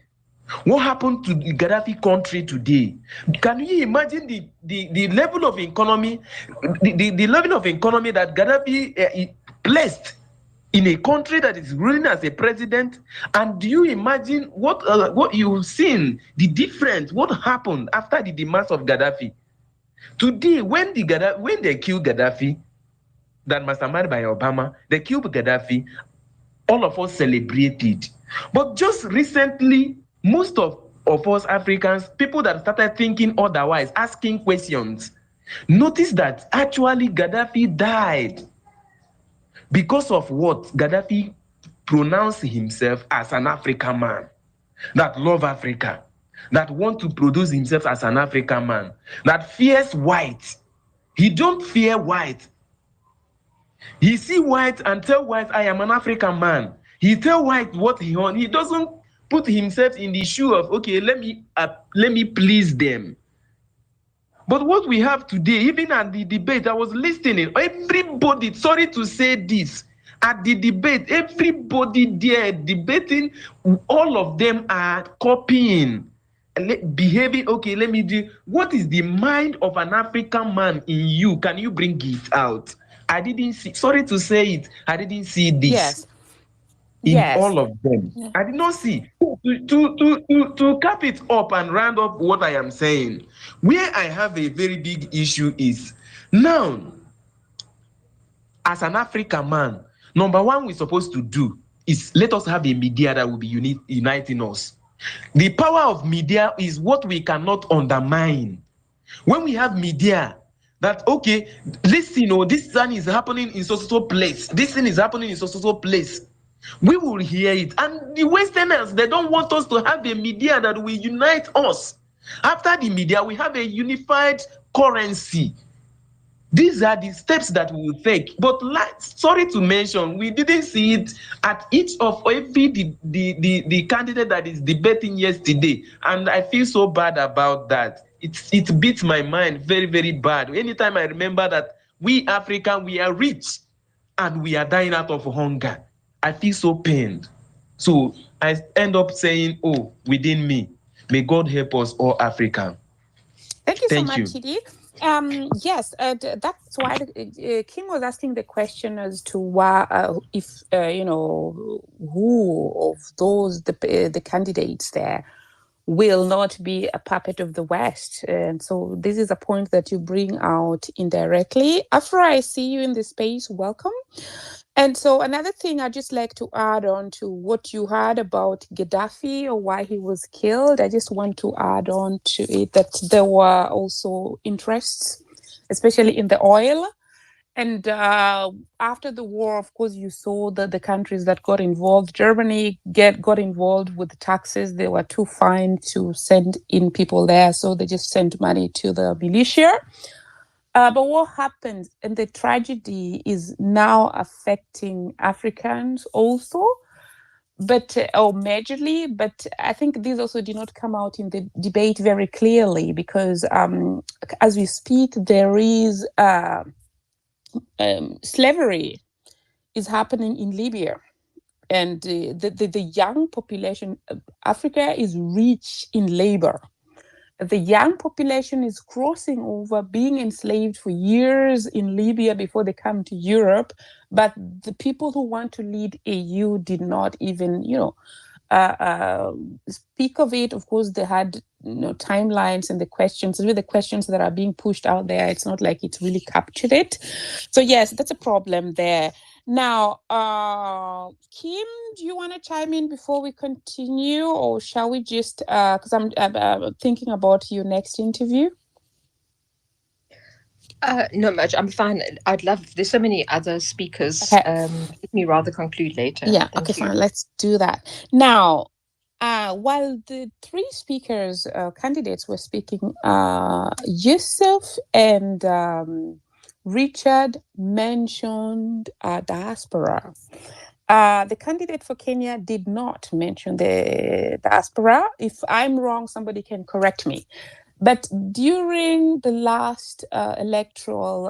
What happened to the Gaddafi country today? Can you imagine the level of economy, the level of economy that Gaddafi placed in a country that is ruling as a president? And do you imagine what you've seen, the difference, what happened after the demise of Gaddafi? Today, when they killed Gaddafi, that masterminded by Obama, they killed Gaddafi, all of us celebrated. But just recently, most of us Africans, people that started thinking otherwise, asking questions, notice that actually Gaddafi died because of what? Gaddafi pronounced himself as an African man that love Africa, that want to produce himself as an African man, that fears white. He don't fear white. He see white and tell white, I am an African man. He tell white what he want. He doesn't put himself in the shoe of, okay, let me please them. But what we have today, even at the debate, I was listening, everybody, sorry to say this, at the debate, everybody there debating, all of them are copying, behaving, okay, let me do, what is the mind of an African man in you? Can you bring it out? I didn't see, sorry to say it, I didn't see this. Yes. In all of them. Yeah. I did not see. To cap it up and round up what I am saying, where I have a very big issue is, now, as an African man, number one we're supposed to do is let us have a media that will be uniting us. The power of media is what we cannot undermine. When we have media, that, okay, listen, this thing is happening in so place. This thing is happening in so place. We will hear it. And the Westerners, they don't want us to have a media that will unite us. After the media, we have a unified currency. These are the steps that we will take. But sorry to mention, we didn't see it at each of every the candidate that is debating yesterday. And I feel so bad about that. It beats my mind very, very bad. Anytime I remember that we African, we are rich and we are dying out of hunger, I feel so pained. So I end up saying, oh, within me, may God help us all African. Thank you so much, Chidi. Yes, that's why Kim was asking the question as to why, if, who of those, the candidates there will not be a puppet of the West. And so this is a point that you bring out indirectly. Afra, I see you in the space. Welcome. And so another thing I'd just like to add on to what you heard about Gaddafi or why he was killed, I just want to add on to it that there were also interests, especially in the oil. And after the war, of course, you saw that the countries that got involved, Germany got involved with the taxes. They were too fine to send in people there, so they just sent money to the militia. But what happened, and the tragedy is now affecting Africans also, or majorly, but I think this also did not come out in the debate very clearly because as we speak, there is slavery is happening in Libya. And the young population, Africa is rich in labor. The young population is crossing over, being enslaved for years in Libya before they come to Europe. But the people who want to lead AU did not even, speak of it. Of course, they had timelines and the questions that are being pushed out there. It's not like it's really captured it. So yes, that's a problem there. Now, Kim, do you want to chime in before we continue, or shall we just, because I'm thinking about your next interview? No, much. I'm fine. I'd love, there's so many other speakers. Okay. Let me rather conclude later. Yeah, okay, fine. Let's do that. Now, while the three speakers, candidates were speaking, Yusuf and Richard mentioned diaspora. The candidate for Kenya did not mention the diaspora. If I'm wrong, somebody can correct me. But during the last electoral,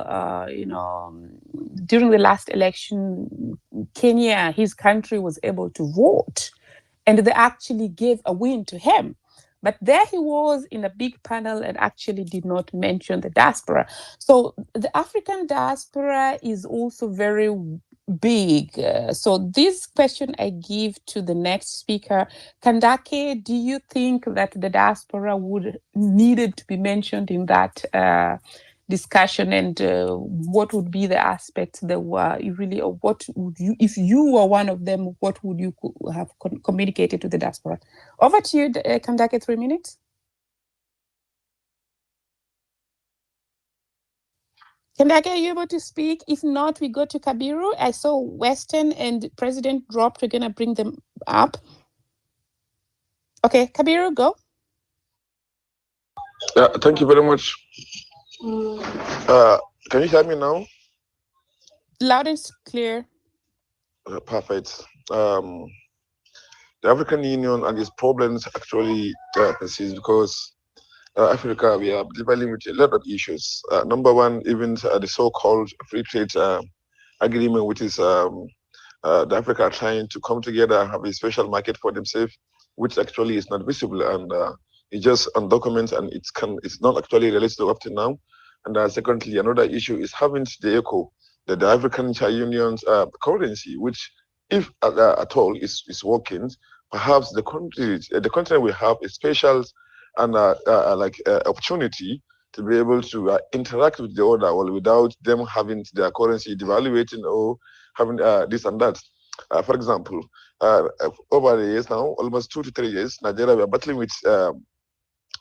during the last election, Kenya, his country was able to vote, and they actually gave a win to him. But there he was in a big panel and actually did not mention the diaspora. So the African diaspora is also very big. So this question I give to the next speaker, Kandake, do you think that the diaspora would needed to be mentioned in that discussion, and what would be the aspects that were really, or what would you, if you were one of them, what would you have communicated to the diaspora? Over to you, Kandake, 3 minutes. Kandake, are you able to speak? If not, we go to Kabiru. I saw Western and President dropped. We're going to bring them up. Okay, Kabiru, go. Thank you very much. Can you hear me now? Loud and clear. Perfect. The African Union and its problems actually persist because Africa, we are dealing with a lot of issues. Number one, even the so-called free trade agreement, which is the Africa are trying to come together and have a special market for themselves, which actually is not visible, and it's just on documents, and it's not actually realistic up to now. And secondly, another issue is having the ECO, the African Union's currency, which, if at all is working, perhaps the country will have a special and opportunity to be able to interact with the other world without them having their currency devaluating or having this and that. For example, over the years now, almost 2 to 3 years, Nigeria, we are battling with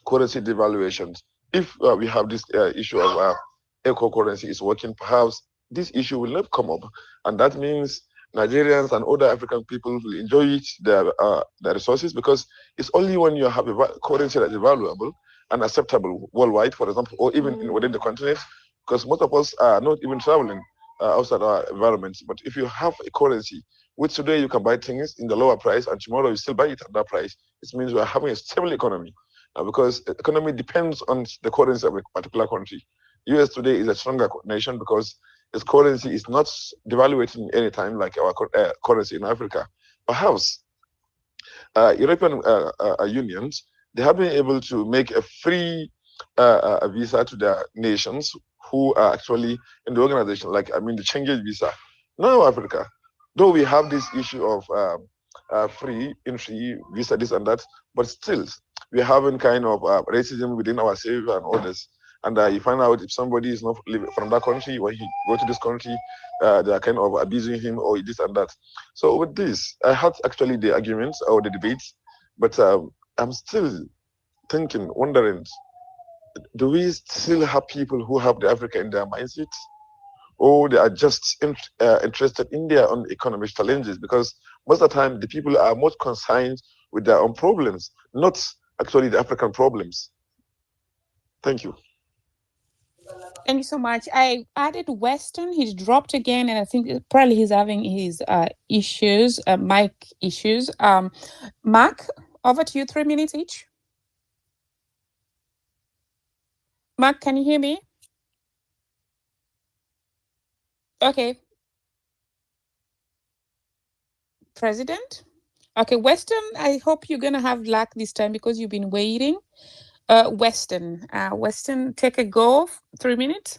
currency devaluations. If we have this issue of eco currency is working, perhaps this issue will not come up. And that means Nigerians and other African people will enjoy their resources, because it's only when you have a currency that is valuable and acceptable worldwide, for example, or even within the continent, because most of us are not even traveling outside our environments. But if you have a currency, which today you can buy things in the lower price and tomorrow you still buy it at that price, it means we are having a stable economy. Because the economy depends on the currency of a particular country. US today is a stronger nation because its currency is not devaluating any time like our currency in Africa. Perhaps European unions, they have been able to make a free visa to their nations who are actually in the organization, like, the changes visa. Now Africa, though we have this issue of free entry visa, this and that, but still we're having kind of racism within ourselves and others. And you find out if somebody is not living from that country, when he go to this country, they are kind of abusing him or this and that. So with this, I had actually the arguments or the debates, but I'm still thinking, wondering, do we still have people who have the Africa in their mindset? Or they are just interested in their own economic challenges? Because most of the time, the people are most concerned with their own problems, not actually the African problems. Thank you. Thank you so much. I added Western. He's dropped again, and I think probably he's having his issues, mic issues. Mark, over to you. 3 minutes each. Mark, can you hear me? Okay. President? Okay, Western, I hope you're going to have luck this time because you've been waiting. Western, take a go. 3 minutes.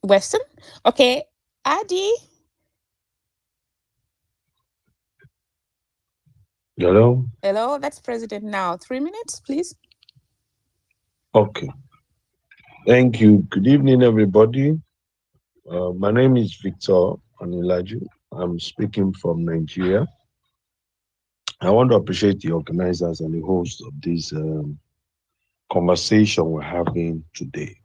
Western? Okay, Adi. Hello? Hello, that's President now. 3 minutes, please. Okay. Thank you. Good evening, everybody. My name is Victor Anilaju. I'm speaking from Nigeria. I want to appreciate the organizers and the host of this conversation we're having today.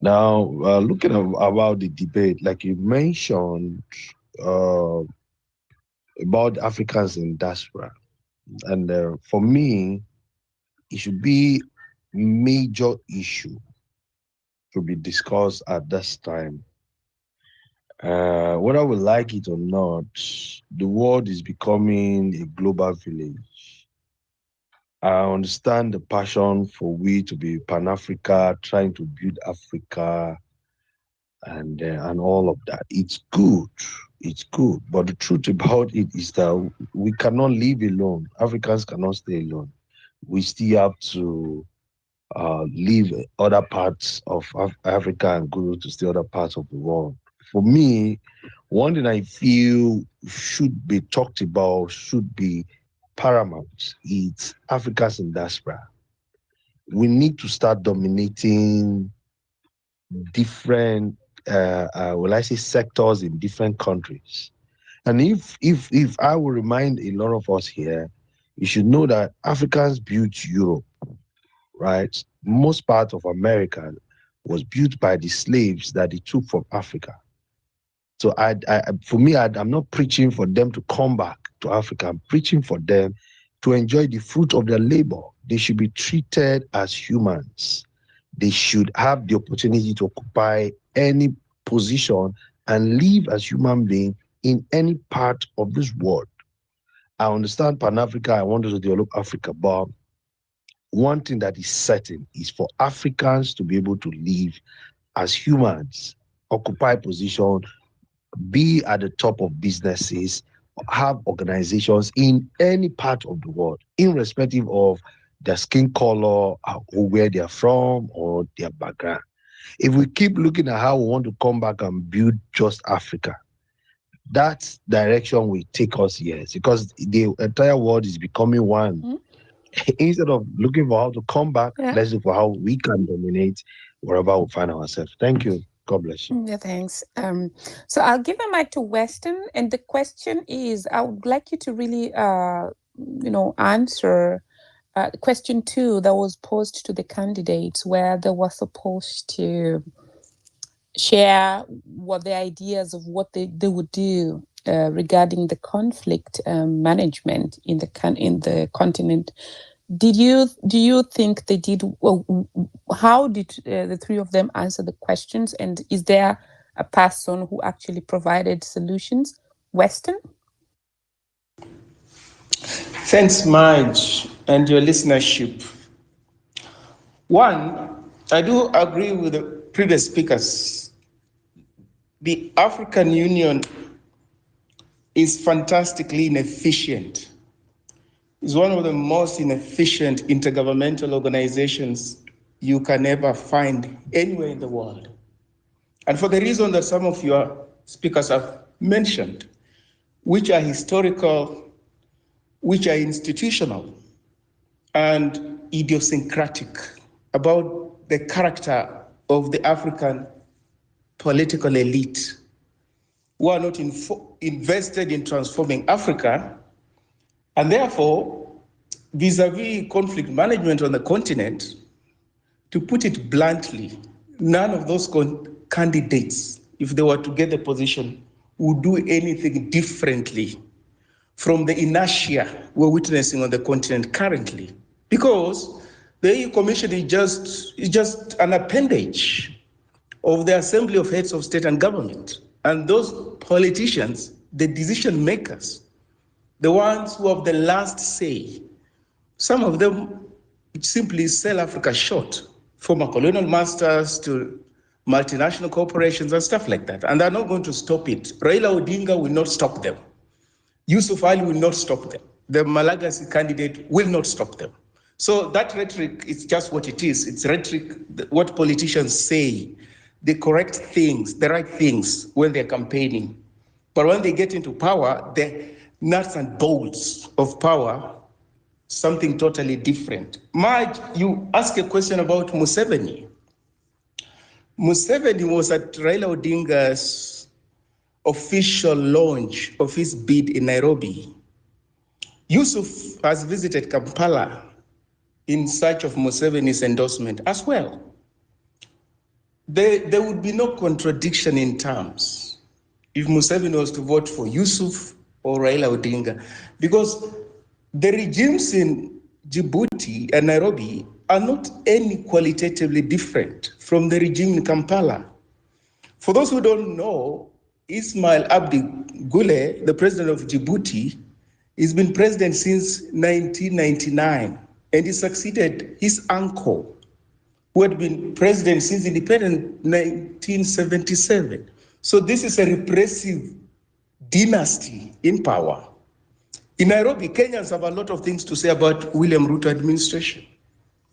Now, looking about the debate, like you mentioned, about Africans in diaspora. And for me, it should be major issue to be discussed at this time. Whether we like it or not, the world is becoming a global village. I understand the passion for we to be Pan-Africa, trying to build Africa, and all of that. It's good. It's good. But the truth about it is that we cannot live alone. Africans cannot stay alone. We still have to leave other parts of Africa and go to still other parts of the world. For me, one thing I feel should be talked about, should be paramount, is Africans in diaspora. We need to start dominating different, sectors in different countries. And if I will remind a lot of us here, you should know that Africans built Europe, right? Most part of America was built by the slaves that they took from Africa. So for me, I'm not preaching for them to come back to Africa. I'm preaching for them to enjoy the fruit of their labor. They should be treated as humans. They should have the opportunity to occupy any position and live as human beings in any part of this world. I understand Pan-Africa, I want us to develop Africa, but one thing that is certain is for Africans to be able to live as humans, occupy position, be at the top of businesses, have organizations in any part of the world, irrespective of their skin color, or where they're from, or their background. If we keep looking at how we want to come back and build just Africa, that direction will take us years, because the entire world is becoming one. Mm-hmm. Instead of looking for how to come back, let's look for how we can dominate wherever we find ourselves. Thank you. God bless you. Yeah, thanks. So I'll give the mic to Weston, and the question is, I would like you to really, answer question 2 that was posed to the candidates, where they were supposed to share what the ideas of what they would do regarding the conflict management in the continent. Do you think they did? Well, how did the 3 of them answer the questions? And is there a person who actually provided solutions? Weston? Thanks, Marge, and your listenership. One, I do agree with the previous speakers. The African Union is fantastically inefficient. It's one of the most inefficient intergovernmental organizations you can ever find anywhere in the world. And for the reason that some of your speakers have mentioned, which are historical, which are institutional, and idiosyncratic about the character of the African political elite, who are not invested in transforming Africa. And therefore, vis-a-vis conflict management on the continent, to put it bluntly, none of those candidates, if they were to get the position, would do anything differently from the inertia we're witnessing on the continent currently. Because the EU Commission is just an appendage of the Assembly of Heads of State and Government. And those politicians, the decision makers, the ones who have the last say, some of them simply sell Africa short, former colonial masters to multinational corporations and stuff like that. And they're not going to stop it. Raila Odinga will not stop them. Yusuf Ali will not stop them. The Malagasy candidate will not stop them. So that rhetoric is just what it is. It's rhetoric, what politicians say, the correct things, the right things when they're campaigning. But when they get into power, the nuts and bolts of power, something totally different. Marge, you asked a question about Museveni. Museveni was at Raila Odinga's official launch of his bid in Nairobi. Yusuf has visited Kampala in search of Museveni's endorsement as well. There would be no contradiction in terms. if Museveni was to vote for Yusuf or Raila Odinga, because the regimes in Djibouti and Nairobi are not any qualitatively different from the regime in Kampala. For those who don't know, Ismail Abdi Gule, the president of Djibouti, has been president since 1999, and he succeeded his uncle, who had been president since independence 1977. So this is a repressive dynasty in power. In Nairobi, Kenyans have a lot of things to say about William Ruto administration.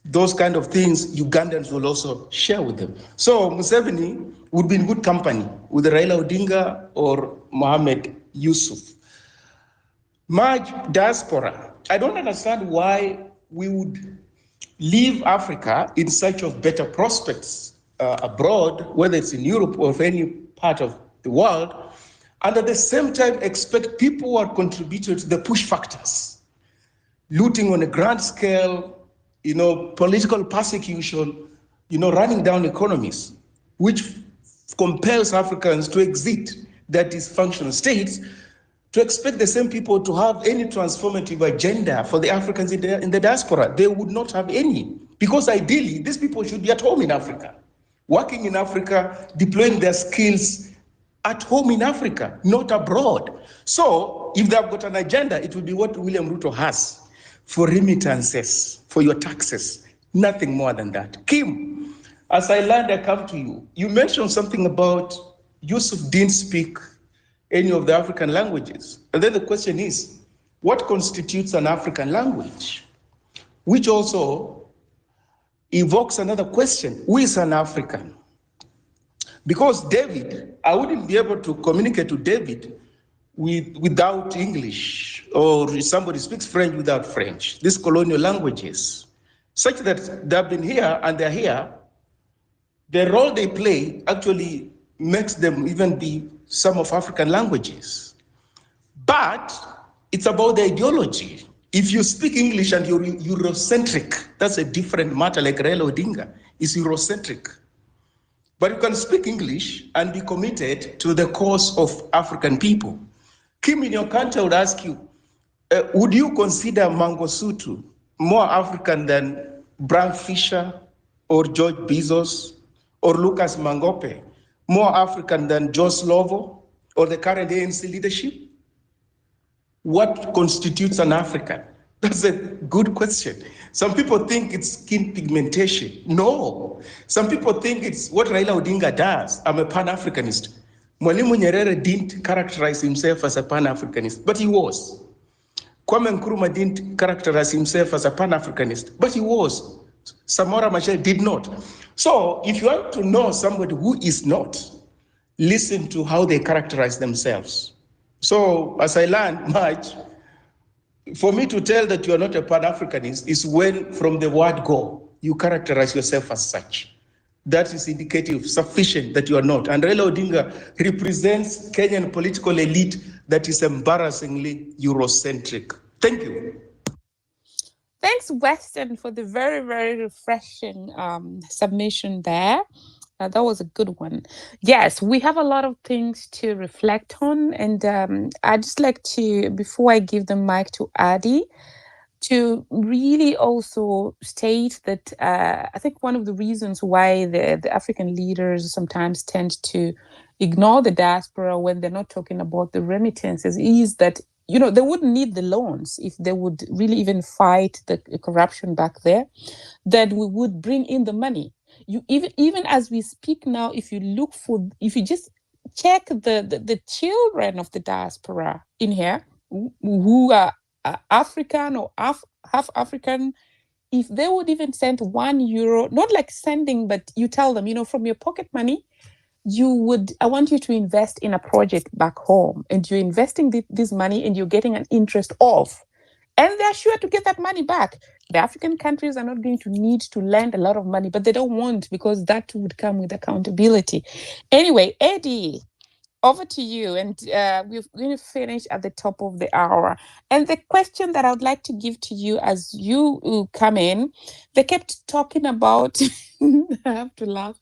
Those kind of things Ugandans will also share with them. So Museveni would be in good company with Raila Odinga or Mohamed Yusuf. March Diaspora, I don't understand why we would leave Africa in search of better prospects abroad, whether it's in Europe or any part of the world, and at the same time expect people who are contributing to the push factors, looting on a grand scale, political persecution, running down economies, which compels Africans to exit their dysfunctional states, to expect the same people to have any transformative agenda for the Africans in the diaspora. They would not have any, because ideally, these people should be at home in Africa, working in Africa, deploying their skills at home in Africa, not abroad. So if they've got an agenda, it will be what William Ruto has for remittances, for your taxes, nothing more than that. Kim, as I learned, I come to you. You mentioned something about Yusuf didn't speak any of the African languages. And then the question is, what constitutes an African language? Which also evokes another question, who is an African? Because David, I wouldn't be able to communicate to David without English, or if somebody speaks French without French, these colonial languages, such that they've been here and they're here, the role they play actually makes them even be some of African languages. But it's about the ideology. If you speak English and you're Eurocentric, that's a different matter, like Raila Odinga is Eurocentric. But you can speak English and be committed to the cause of African people. Kim, in your country, I would ask you, would you consider Mangosuthu more African than Bram Fisher or George Bezos or Lucas Mangope, more African than Joe Slovo or the current ANC leadership? What constitutes an African? That's a good question. Some people think it's skin pigmentation. No. Some people think it's what Raila Odinga does. I'm a Pan-Africanist. Mwalimu Nyerere didn't characterize himself as a Pan-Africanist, but he was. Kwame Nkrumah didn't characterize himself as a Pan-Africanist, but he was. Samora Machel did not. So if you want to know somebody who is not, listen to how they characterize themselves. So as I learned much, for me to tell that you are not a Pan-Africanist is when from the word go, you characterize yourself as such. That is indicative, sufficient that you are not. And Raila Odinga represents Kenyan political elite that is embarrassingly Eurocentric. Thank you. Thanks, Weston, for the very, very refreshing submission there. That was a good one. Yes, we have a lot of things to reflect on. And I'd just like to, before I give the mic to Adi, to really also state that I think one of the reasons why the African leaders sometimes tend to ignore the diaspora when they're not talking about the remittances is that, they wouldn't need the loans if they would really even fight the corruption back there, that we would bring in the money. You even as we speak now, if you just check the children of the diaspora in here who are African or half African, if they would even send €1, not like sending, but you tell them, from your pocket money, I want you to invest in a project back home, and you're investing this money and you're getting an interest off. And they're sure to get that money back. The African countries are not going to need to lend a lot of money, but they don't want, because that would come with accountability. Anyway, Eddie, over to you. And we're going to finish at the top of the hour. And the question that I would like to give to you as you come in, they kept talking about, I have to laugh.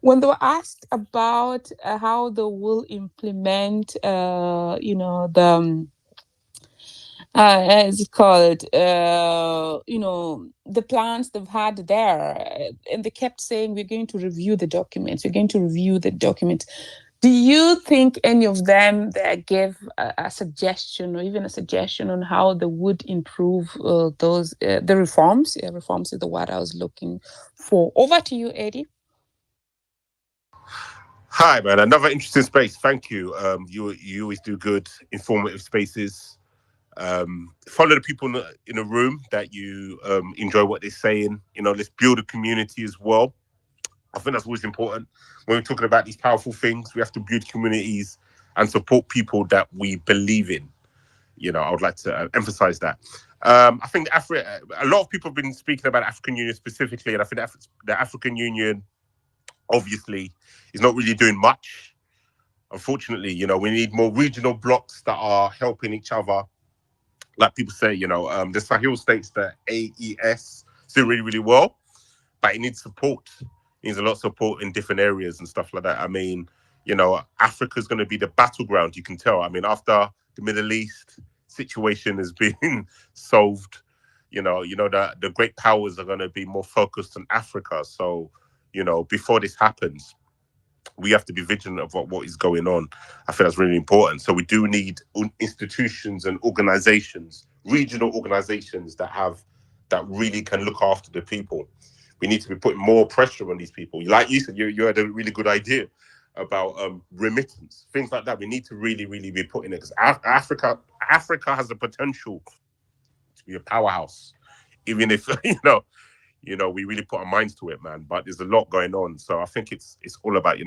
when they were asked about how they will implement, the as it called, the plans they've had there, and they kept saying, we're going to review the documents. We're going to review the documents. Do you think any of them that gave a suggestion or even a suggestion on how they would improve the reforms? Reforms is the word I was looking for. Over to you, Eddie. Hi, man. Another interesting space. Thank you. You always do good, informative spaces. Follow the people in the room that you enjoy what they're saying. Let's build a community as well. I think that's always important. When we're talking about these powerful things, we have to build communities and support people that we believe in. I would like to emphasize that. I think a lot of people have been speaking about African Union specifically, and I think the African Union obviously is not really doing much. Unfortunately, we need more regional blocks that are helping each other. Like people say, the Sahel states, the AES, do really, really well, but it needs support. It needs a lot of support in different areas and stuff like that. I mean, Africa's going to be the battleground, you can tell. I mean, after the Middle East situation has been solved, the great powers are going to be more focused on Africa. So, before this happens, we have to be vigilant of what is going on. I think that's really important. So we do need institutions and organizations, regional organizations that really can look after the people. We need to be putting more pressure on these people. Like you said, you had a really good idea about remittance, things like that. We need to really, really be putting it, because Africa has the potential to be a powerhouse, even if we really put our minds to it, man. But there's a lot going on, so I think it's all about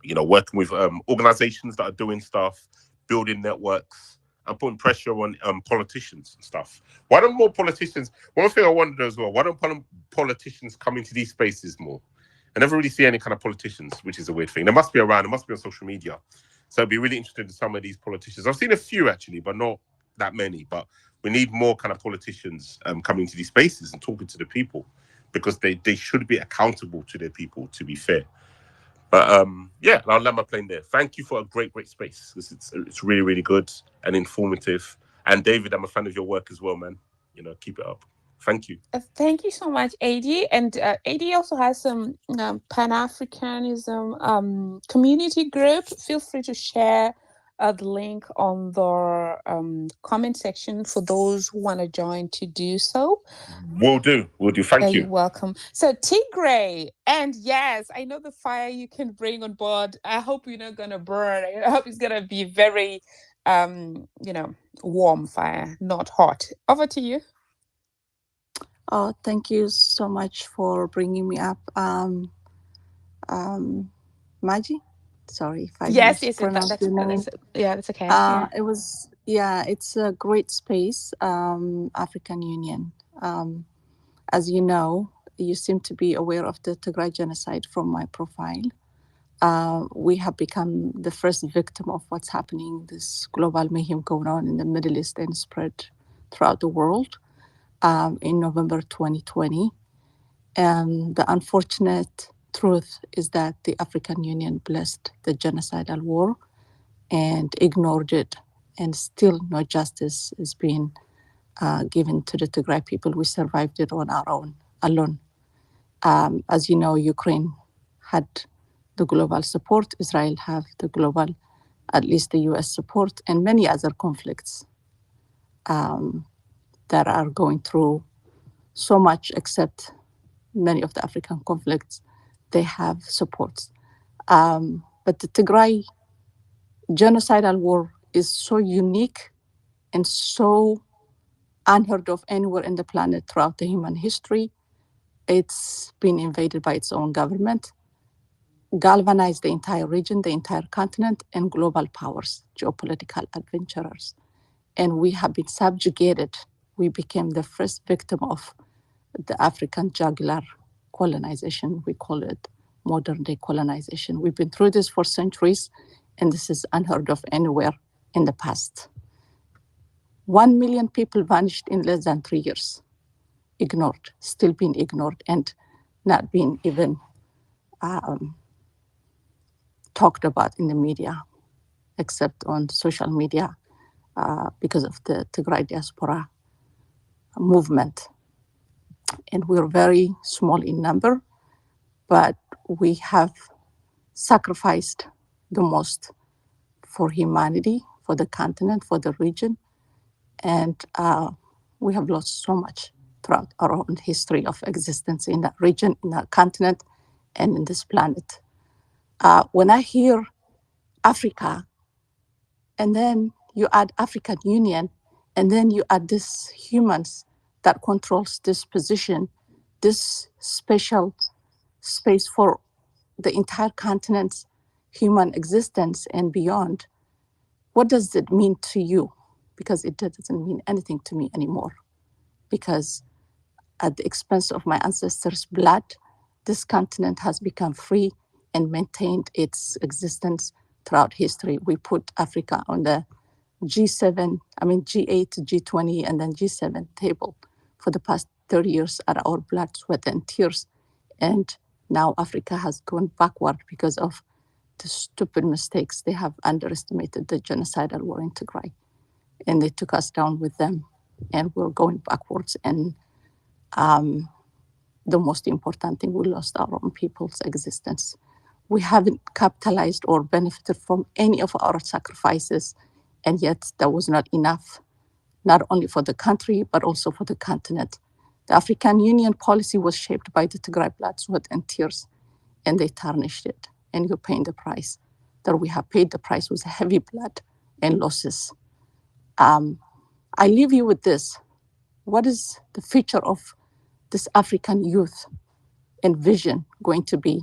working with organizations that are doing stuff, building networks, and putting pressure on politicians and stuff. Why don't more politicians? One thing I wonder as well: why don't politicians come into these spaces more? I never really see any kind of politicians, which is a weird thing. They must be around. They must be on social media. So I'd be really interested in some of these politicians. I've seen a few actually, but not that many. But we need more kind of politicians coming to these spaces and talking to the people, because they should be accountable to their people, to be fair. But I'll land my plane there. Thank you for a great space. It's really, really good and informative. And David, I'm a fan of your work as well, man. Keep it up. Thank you. Thank you so much, AD. And AD also has some Pan-Africanism community group. Feel free to share the link on the comment section for those who want to join to do so. Will do. Thank you. You're welcome. So Tigray, and yes, I know the fire you can bring on board. I hope you're not gonna burn. I hope it's gonna be very, warm fire, not hot. Over to you. Oh, thank you so much for bringing me up, Maji. Sorry if I mispronounced your name. That's okay. It's a great space, African Union. As you know, you seem to be aware of the Tigray genocide from my profile. We have become the first victim of what's happening, this global mayhem going on in the Middle East and spread throughout the world in November 2020. And the unfortunate truth is that the African Union blessed the genocidal war and ignored it, and still no justice is being given to the Tigray people. We survived it on our own, alone. As you know, Ukraine had the global support, Israel have the global, at least the US support, and many other conflicts that are going through so much, except many of the African conflicts, they have supports. But the Tigray genocidal war is so unique and so unheard of anywhere in the planet throughout the human history. It's been invaded by its own government, galvanized the entire region, the entire continent, and global powers, geopolitical adventurers. And we have been subjugated. We became the first victim of the African jugular colonization. We call it modern day colonization. We've been through this for centuries, and this is unheard of anywhere in the past. 1 million people vanished in less than 3 years, ignored, still being ignored, and not being even talked about in the media, except on social media, because of the Tigray Diaspora movement. And we're very small in number, but we have sacrificed the most for humanity, for the continent, for the region. And we have lost so much throughout our own history of existence in that region, in that continent, and in this planet. When I hear Africa, and then you add African Union, and then you add this humans that controls this position, this special space for the entire continent's human existence and beyond, what does it mean to you? Because it doesn't mean anything to me anymore. Because at the expense of my ancestors' blood, this continent has become free and maintained its existence throughout history. We put Africa on the G8, G20, and then G7 table for the past 30 years at our blood, sweat, and tears. And now Africa has gone backward because of the stupid mistakes. They have underestimated the genocidal war in Tigray, and they took us down with them, and we're going backwards. And the most important thing, we lost our own people's existence. We haven't capitalized or benefited from any of our sacrifices, and yet that was not enough, not only for the country, but also for the continent. The African Union policy was shaped by the Tigray blood, sweat, and tears, and they tarnished it, and you're paying the price. That we have paid the price with heavy blood and losses. I leave you with this. What is the future of this African youth and vision going to be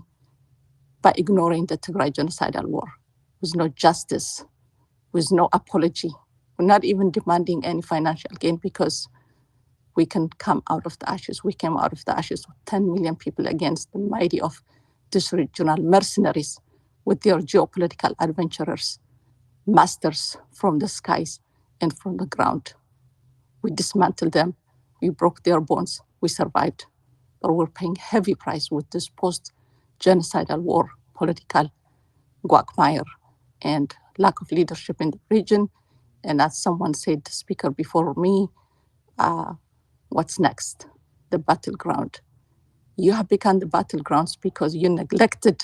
by ignoring the Tigray genocidal war? With no justice, with no apology. We're not even demanding any financial gain because we can come out of the ashes. We came out of the ashes with 10 million people against the mighty of these regional mercenaries with their geopolitical adventurers, masters from the skies and from the ground. We dismantled them. We broke their bones. We survived. But we're paying heavy price with this post-genocidal war, political quagmire, and lack of leadership in the region. And as someone said, the speaker before me, what's next? The battleground. You have become the battlegrounds because you neglected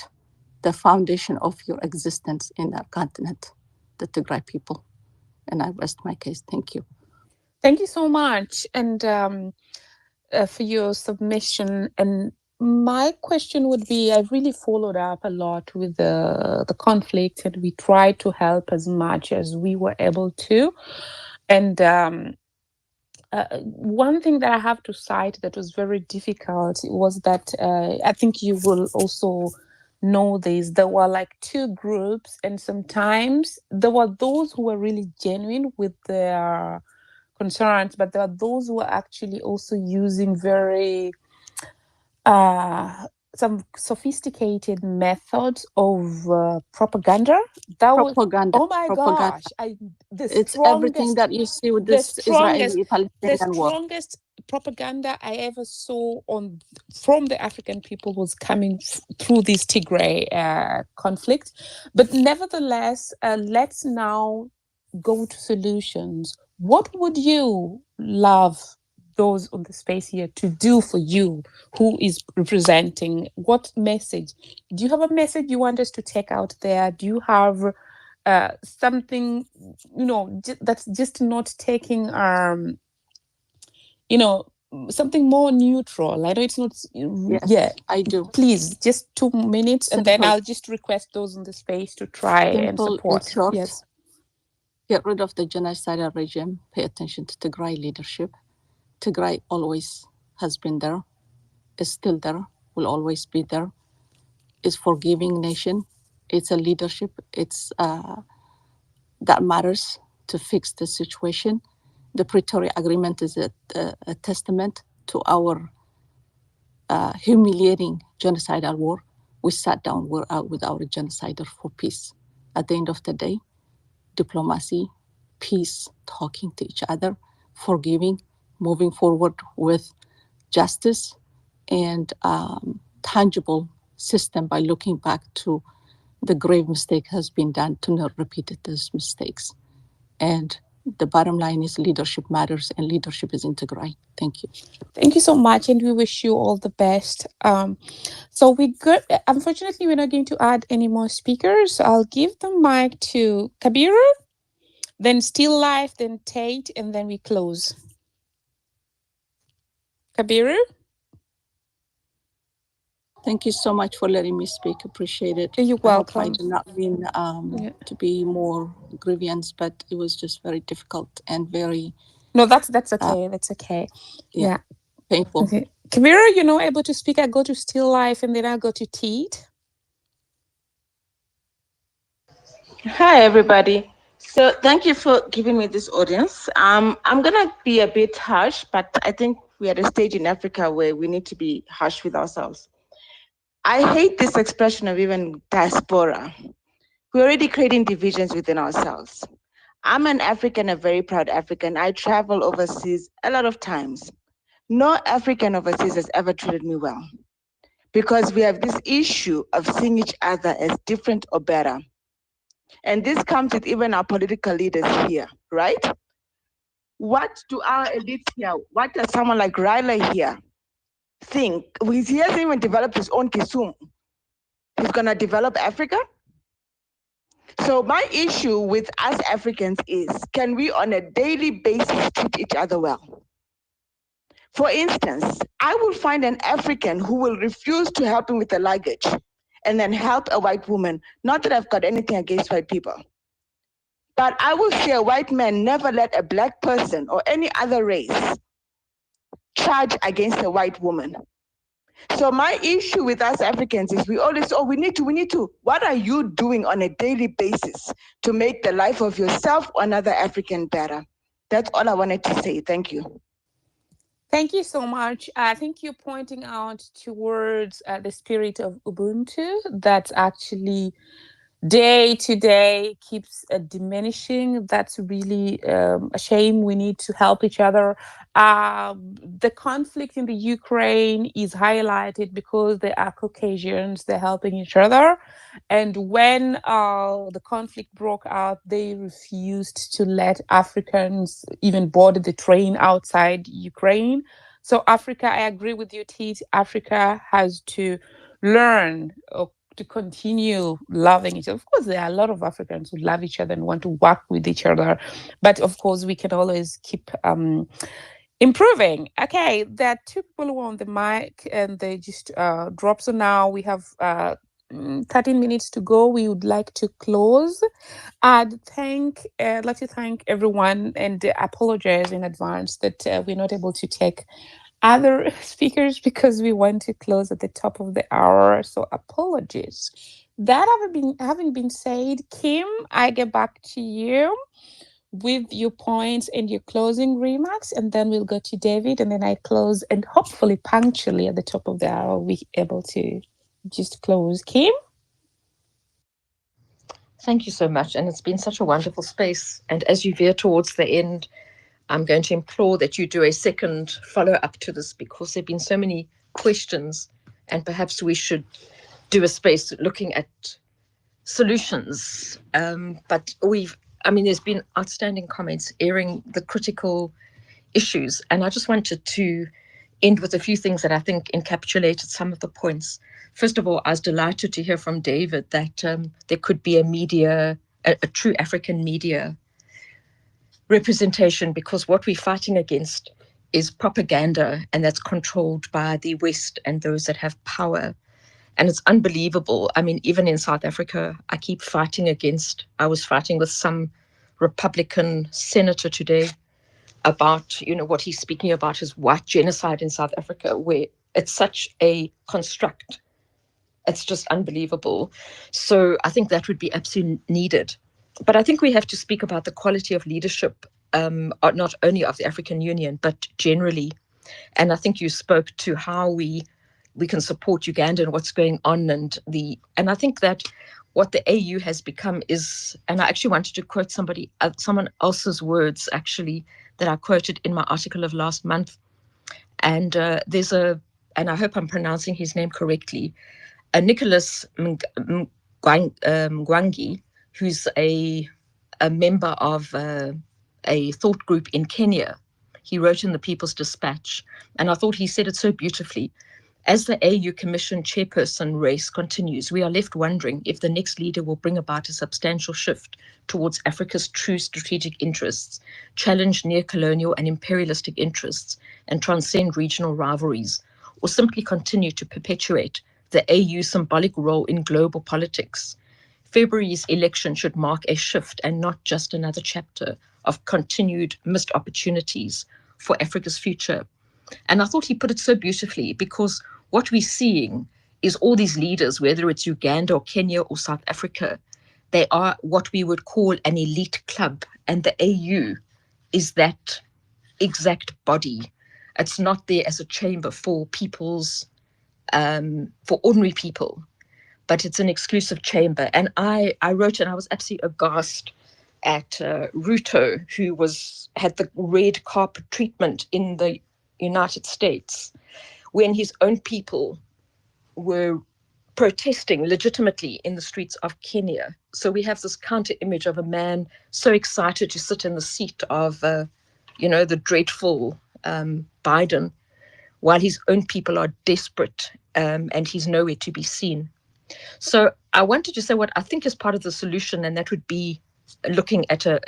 the foundation of your existence in that continent, the Tigray people. And I rest my case. Thank you. Thank you so much, and for your submission. And my question would be, I've really followed up a lot with the conflict, and we tried to help as much as we were able to. And one thing that I have to cite that was very difficult was that I think you will also know this. There were like two groups, and sometimes there were those who were really genuine with their concerns, but there are those who are actually also using very some sophisticated methods of propaganda. Propaganda. Oh my propaganda. gosh! It's everything that you see with this Israeli-Palestinian war. The strongest propaganda I ever saw from the African people was coming through this Tigray conflict. But nevertheless, let's now go to solutions. What would you love those on the space here to do for you, who is representing? What message? Do you have a message you want us to take out there? Do you have something, that's just not taking, something more neutral? I know it's not. Yes, yeah, I do. Please, just 2 minutes, and then I'll just request those on the space to try and support. In short, yes. Get rid of the genocidal regime. Pay attention to Tigray leadership. Tigray always has been there, is still there, will always be there. It's forgiving nation. It's a leadership. It's that matters to fix the situation. The Pretoria Agreement is a testament to our humiliating genocidal war. We sat down with our genocider for peace. At the end of the day, diplomacy, peace, talking to each other, forgiving, moving forward with justice and tangible system by looking back to the grave mistake has been done to not repeat those mistakes. And the bottom line is leadership matters, and leadership is in Tigray. Thank you. Thank you so much, and we wish you all the best. So we good. Unfortunately, we're not going to add any more speakers. I'll give the mic to Kabiru, then Still Life, then Tate, and then we close. Kabiru? Thank you so much for letting me speak. Appreciate it. You're welcome. I welcome. hope I did not mean to be more grievance, but it was just very difficult and very... No, that's okay. That's okay. Yeah. Painful. Okay. Kabiru, you're not able to speak. I go to Still Life, and then I go to Tate. Hi, everybody. So thank you for giving me this audience. I'm going to be a bit harsh, but I think we're at a stage in Africa where we need to be harsh with ourselves. I hate this expression of even diaspora. We're already creating divisions within ourselves. I'm an African, a very proud African. I travel overseas a lot of times. No African overseas has ever treated me well, because we have this issue of seeing each other as different or better. And this comes with even our political leaders here, right? What do our elites here, what does someone like Raila here think? He hasn't even developed his own Kisumu. He's gonna develop Africa? So my issue with us Africans is, can we on a daily basis treat each other well? For instance, I will find an African who will refuse to help him with the luggage and then help a white woman. Not that I've got anything against white people, but I will say a white man never let a black person or any other race charge against a white woman. So my issue with us Africans is we always, we need to. What are you doing on a daily basis to make the life of yourself or another African better? That's all I wanted to say. Thank you. Thank you so much. I think you're pointing out towards the spirit of Ubuntu that's actually day to day keeps diminishing. That's really a shame. We need to help each other. The conflict in the Ukraine is highlighted because there are Caucasians, they're helping each other. And when the conflict broke out, they refused to let Africans even board the train outside Ukraine. So Africa, I agree with you, Tate. Africa has to learn to continue loving each other. Of course, there are a lot of Africans who love each other and want to work with each other. But of course, we can always keep improving. Okay, there are two people who are on the mic and they just dropped. So now we have 13 minutes to go. We would like to close. I'd like to thank everyone and apologize in advance that we're not able to take other speakers because we want to close at the top of the hour. So apologies. That having been said, Kim, I get back to you with your points and your closing remarks, and then we'll go to David, and then I close, and hopefully punctually at the top of the hour we're able to just close. Kim? Thank you so much. And it's been such a wonderful space. And as you veer towards the end, I'm going to implore that you do a second follow-up to this, because there have been so many questions, and perhaps we should do a space looking at solutions. But there's been outstanding comments airing the critical issues. And I just wanted to end with a few things that I think encapsulated some of the points. First of all, I was delighted to hear from David that there could be a true African media representation, because what we're fighting against is propaganda, and that's controlled by the West and those that have power. And it's unbelievable. I mean, even in South Africa, I was fighting with some Republican senator today about, what he's speaking about is white genocide in South Africa, where it's such a construct. It's just unbelievable. So I think that would be absolutely needed. But I think we have to speak about the quality of leadership, not only of the African Union, but generally. And I think you spoke to how we can support Uganda and what's going on. And I think that what the AU has become is, and I actually wanted to quote someone else's words, actually, that I quoted in my article of last month. And and I hope I'm pronouncing his name correctly, Nicholas Mwangi, who's a member of a thought group in Kenya. He wrote in the People's Dispatch, and I thought he said it so beautifully. As the AU Commission chairperson race continues, we are left wondering if the next leader will bring about a substantial shift towards Africa's true strategic interests, challenge neo-colonial and imperialistic interests, and transcend regional rivalries, or simply continue to perpetuate the AU's symbolic role in global politics. February's election should mark a shift and not just another chapter of continued missed opportunities for Africa's future. And I thought he put it so beautifully, because what we're seeing is all these leaders, whether it's Uganda or Kenya or South Africa, they are what we would call an elite club. And the AU is that exact body. It's not there as a chamber for people's, for ordinary people, but it's an exclusive chamber. And I wrote, and I was absolutely aghast at Ruto, who had the red carpet treatment in the United States, when his own people were protesting legitimately in the streets of Kenya. So we have this counter image of a man so excited to sit in the seat of, the dreadful Biden, while his own people are desperate and he's nowhere to be seen. So I wanted to say what I think is part of the solution, and that would be looking at a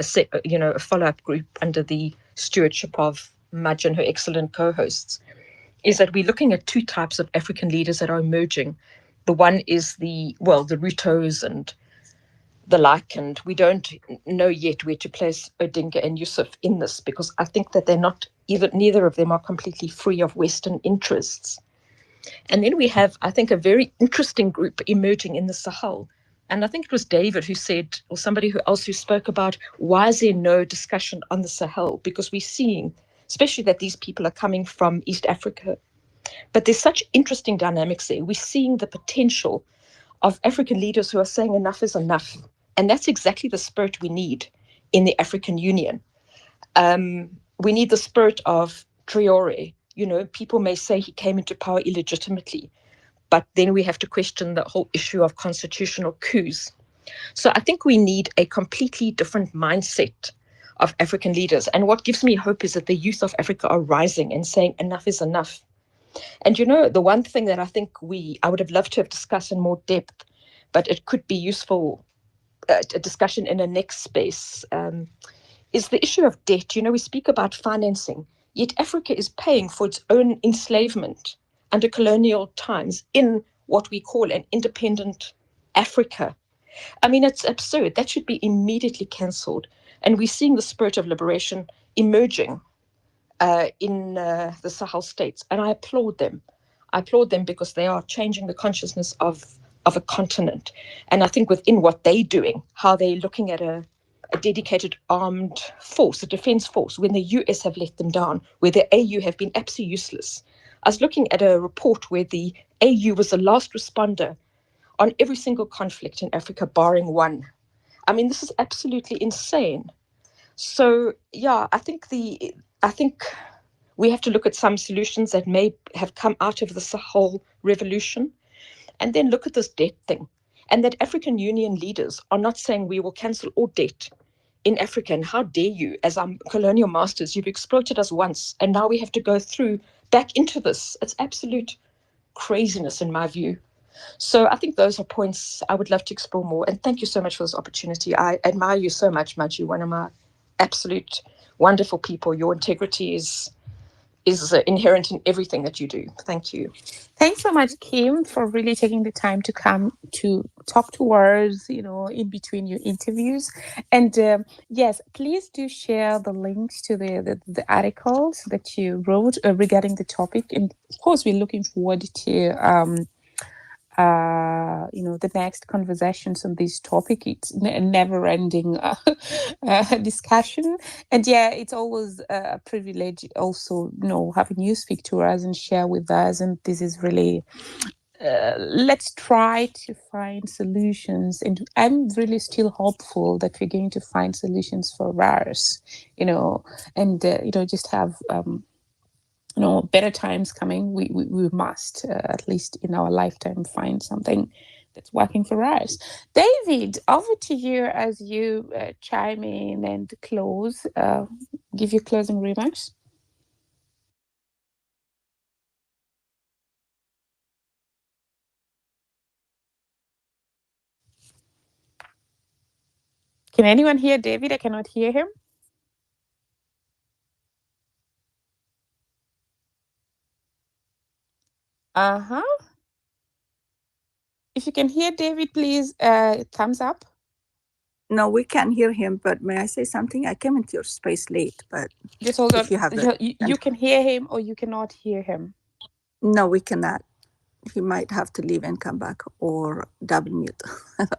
follow-up group under the stewardship of Maj and her excellent co-hosts, is that we're looking at two types of African leaders that are emerging. The one is the Rutos and the like, and we don't know yet where to place Odinga and Yusuf in this, because I think that neither of them are completely free of Western interests. And then we have, I think, a very interesting group emerging in the Sahel. And I think it was David who said, or somebody else who spoke about, why is there no discussion on the Sahel? Because we're seeing, especially that these people are coming from East Africa. But there's such interesting dynamics there. We're seeing the potential of African leaders who are saying enough is enough. And that's exactly the spirit we need in the African Union. We need the spirit of Traore. People may say he came into power illegitimately, but then we have to question the whole issue of constitutional coups. So I think we need a completely different mindset of African leaders. And what gives me hope is that the youth of Africa are rising and saying enough is enough. And the one thing that I think I would have loved to have discussed in more depth, but it could be useful a discussion in a next space, is the issue of debt. We speak about financing, yet Africa is paying for its own enslavement under colonial times in what we call an independent Africa. I mean, it's absurd. That should be immediately cancelled. And we're seeing the spirit of liberation emerging in the Sahel states. And I applaud them. I applaud them because they are changing the consciousness of a continent. And I think within what they're doing, how they're looking at a dedicated armed force, a defense force, when the US have let them down, where the AU have been absolutely useless. I was looking at a report where the AU was the last responder on every single conflict in Africa, barring one. I mean, this is absolutely insane. So, yeah, I think we have to look at some solutions that may have come out of the Sahel revolution, and then look at this debt thing. And that African Union leaders are not saying we will cancel all debt in Africa. And how dare you, as our colonial masters, you've exploited us once, and now we have to go back into this. It's absolute craziness in my view. So I think those are points I would love to explore more. And thank you so much for this opportunity. I admire you so much, Maj. You're one of my absolute wonderful people. Your integrity is inherent in everything that you do. Thank you. Thanks so much, Kim, for really taking the time to come to talk to us, in between your interviews. And yes, please do share the links to the articles that you wrote regarding the topic. And of course, we're looking forward to the next conversations on this topic. It's a never-ending discussion, and yeah, it's always a privilege also, having you speak to us and share with us. And this is really, let's try to find solutions. And I'm really still hopeful that we're going to find solutions for ours, and just have better times coming. We must, at least in our lifetime, find something that's working for us. David, over to you as you chime in and close, give your closing remarks. Can anyone hear David? I cannot hear him. Uh-huh. If you can hear David, please thumbs up. No, we can't hear him, but may I say something? I came into your space late, but just hold on. You have you can hear him or you cannot hear him. No, we cannot. He might have to leave and come back or double mute,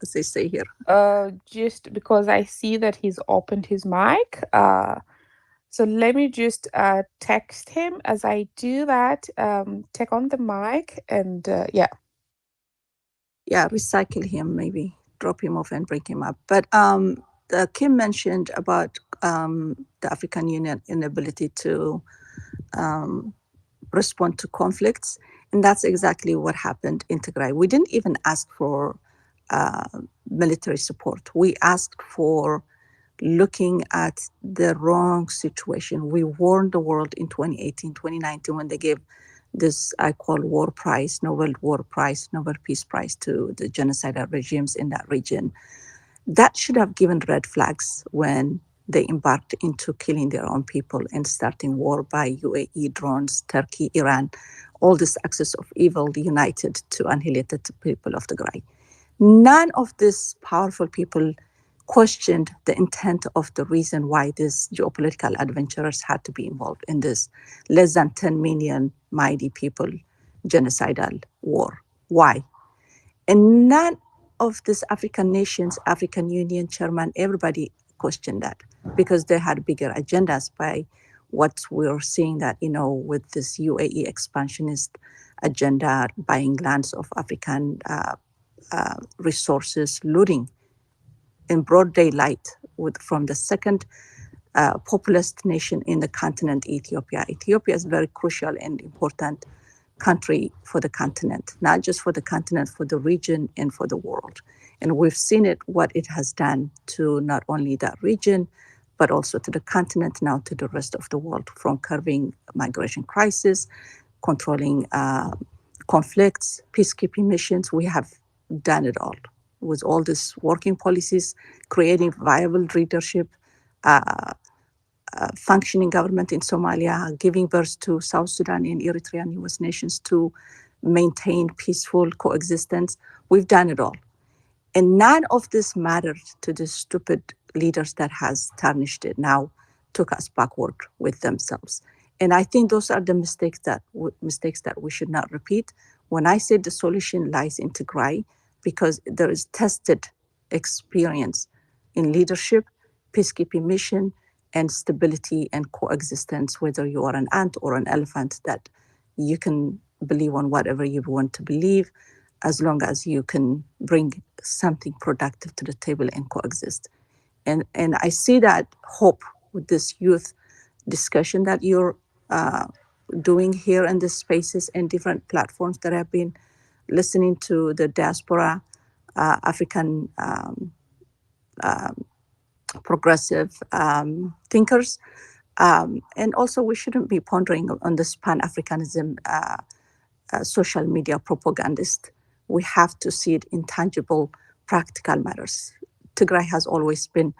as they say here. Just because I see that he's opened his mic. So let me just text him. As I do that, take on the mic and yeah. Yeah, recycle him, maybe drop him off and bring him up. But Kim mentioned about the African Union inability to respond to conflicts. And that's exactly what happened in Tigray. We didn't even ask for military support. We asked for looking at the wrong situation. We warned the world in 2018, 2019, when they gave this, I call war prize, Nobel War Prize, Nobel Peace Prize to the genocidal regimes in that region. That should have given red flags when they embarked into killing their own people and starting war by UAE drones, Turkey, Iran, all this axis of evil united to annihilate the people of Tigray. None of these powerful people questioned the intent of the reason why these geopolitical adventurers had to be involved in this less than 10 million mighty people genocidal war. Why? And none of these African nations, African Union chairman, everybody questioned that because they had bigger agendas by what we're seeing that, with this UAE expansionist agenda, buying lands of African resources, looting in broad daylight from the second populous nation in the continent, Ethiopia. Ethiopia is a very crucial and important country for the continent, not just for the continent, for the region and for the world. And we've seen it, what it has done to not only that region, but also to the continent, now to the rest of the world, from curbing migration crisis, controlling conflicts, peacekeeping missions. We have done it all with all these working policies, creating viable leadership, functioning government in Somalia, giving birth to South Sudan and Eritrea and US nations to maintain peaceful coexistence. We've done it all. And none of this mattered to the stupid leaders that has tarnished it now, took us backward with themselves. And I think those are the mistakes that we should not repeat. When I say the solution lies in Tigray, because there is tested experience in leadership, peacekeeping mission, and stability and coexistence, whether you are an ant or an elephant, that you can believe on whatever you want to believe, as long as you can bring something productive to the table and coexist. And I see that hope with this youth discussion that you're doing here in the spaces and different platforms that I've been listening to, the Diaspora, African progressive thinkers. And also we shouldn't be pondering on this Pan-Africanism social media propagandist. We have to see it in tangible, practical matters. Tigray has always been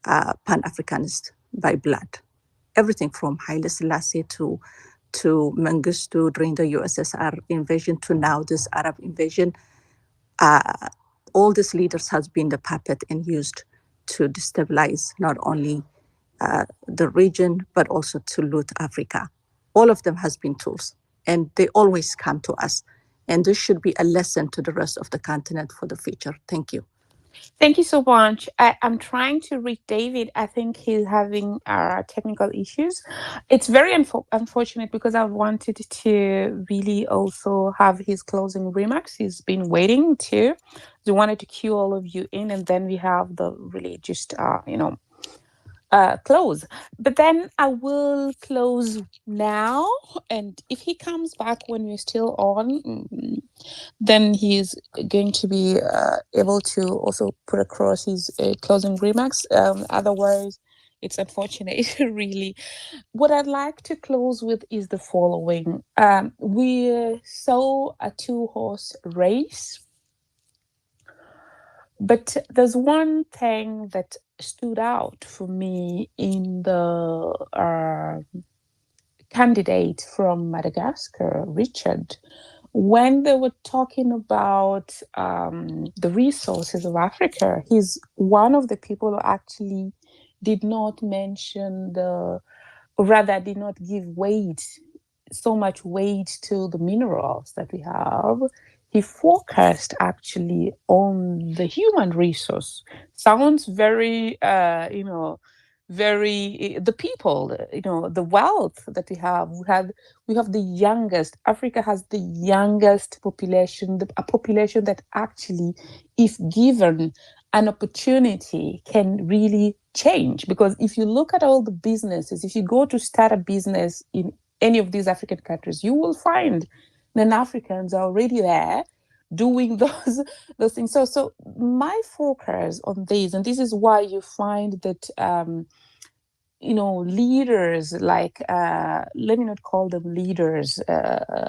Pan-Africanist by blood. Everything from Haile Selassie to Mengistu during the USSR invasion to now this Arab invasion. All these leaders has been the puppet and used to destabilize not only the region, but also to loot Africa. All of them has been tools, and they always come to us. And this should be a lesson to the rest of the continent for the future. Thank you. Thank you so much. I'm trying to reach David. I think he's having technical issues. It's very unfortunate because I wanted to really also have his closing remarks. He's been waiting too. We wanted to cue all of you in, and then we have the really just, close. But then I will close now. And if he comes back when we're still on, then he's going to be able to also put across his closing remarks. Otherwise, it's unfortunate, really. What I'd like to close with is the following. We saw a two-horse race, but there's one thing that stood out for me in the candidate from Madagascar, Richard, when they were talking about the resources of Africa. He's one of the people who actually did not mention or rather did not give so much weight to the minerals that we have. He focused actually on the human resource. Sounds very, the people, the wealth that we have. We have the youngest. Africa has the youngest population, a population that actually, if given an opportunity, can really change. Because if you look at all the businesses, if you go to start a business in any of these African countries, you will find non-Africans are already there doing those things. So my focus on this, and this is why you find that leaders like let me not call them leaders,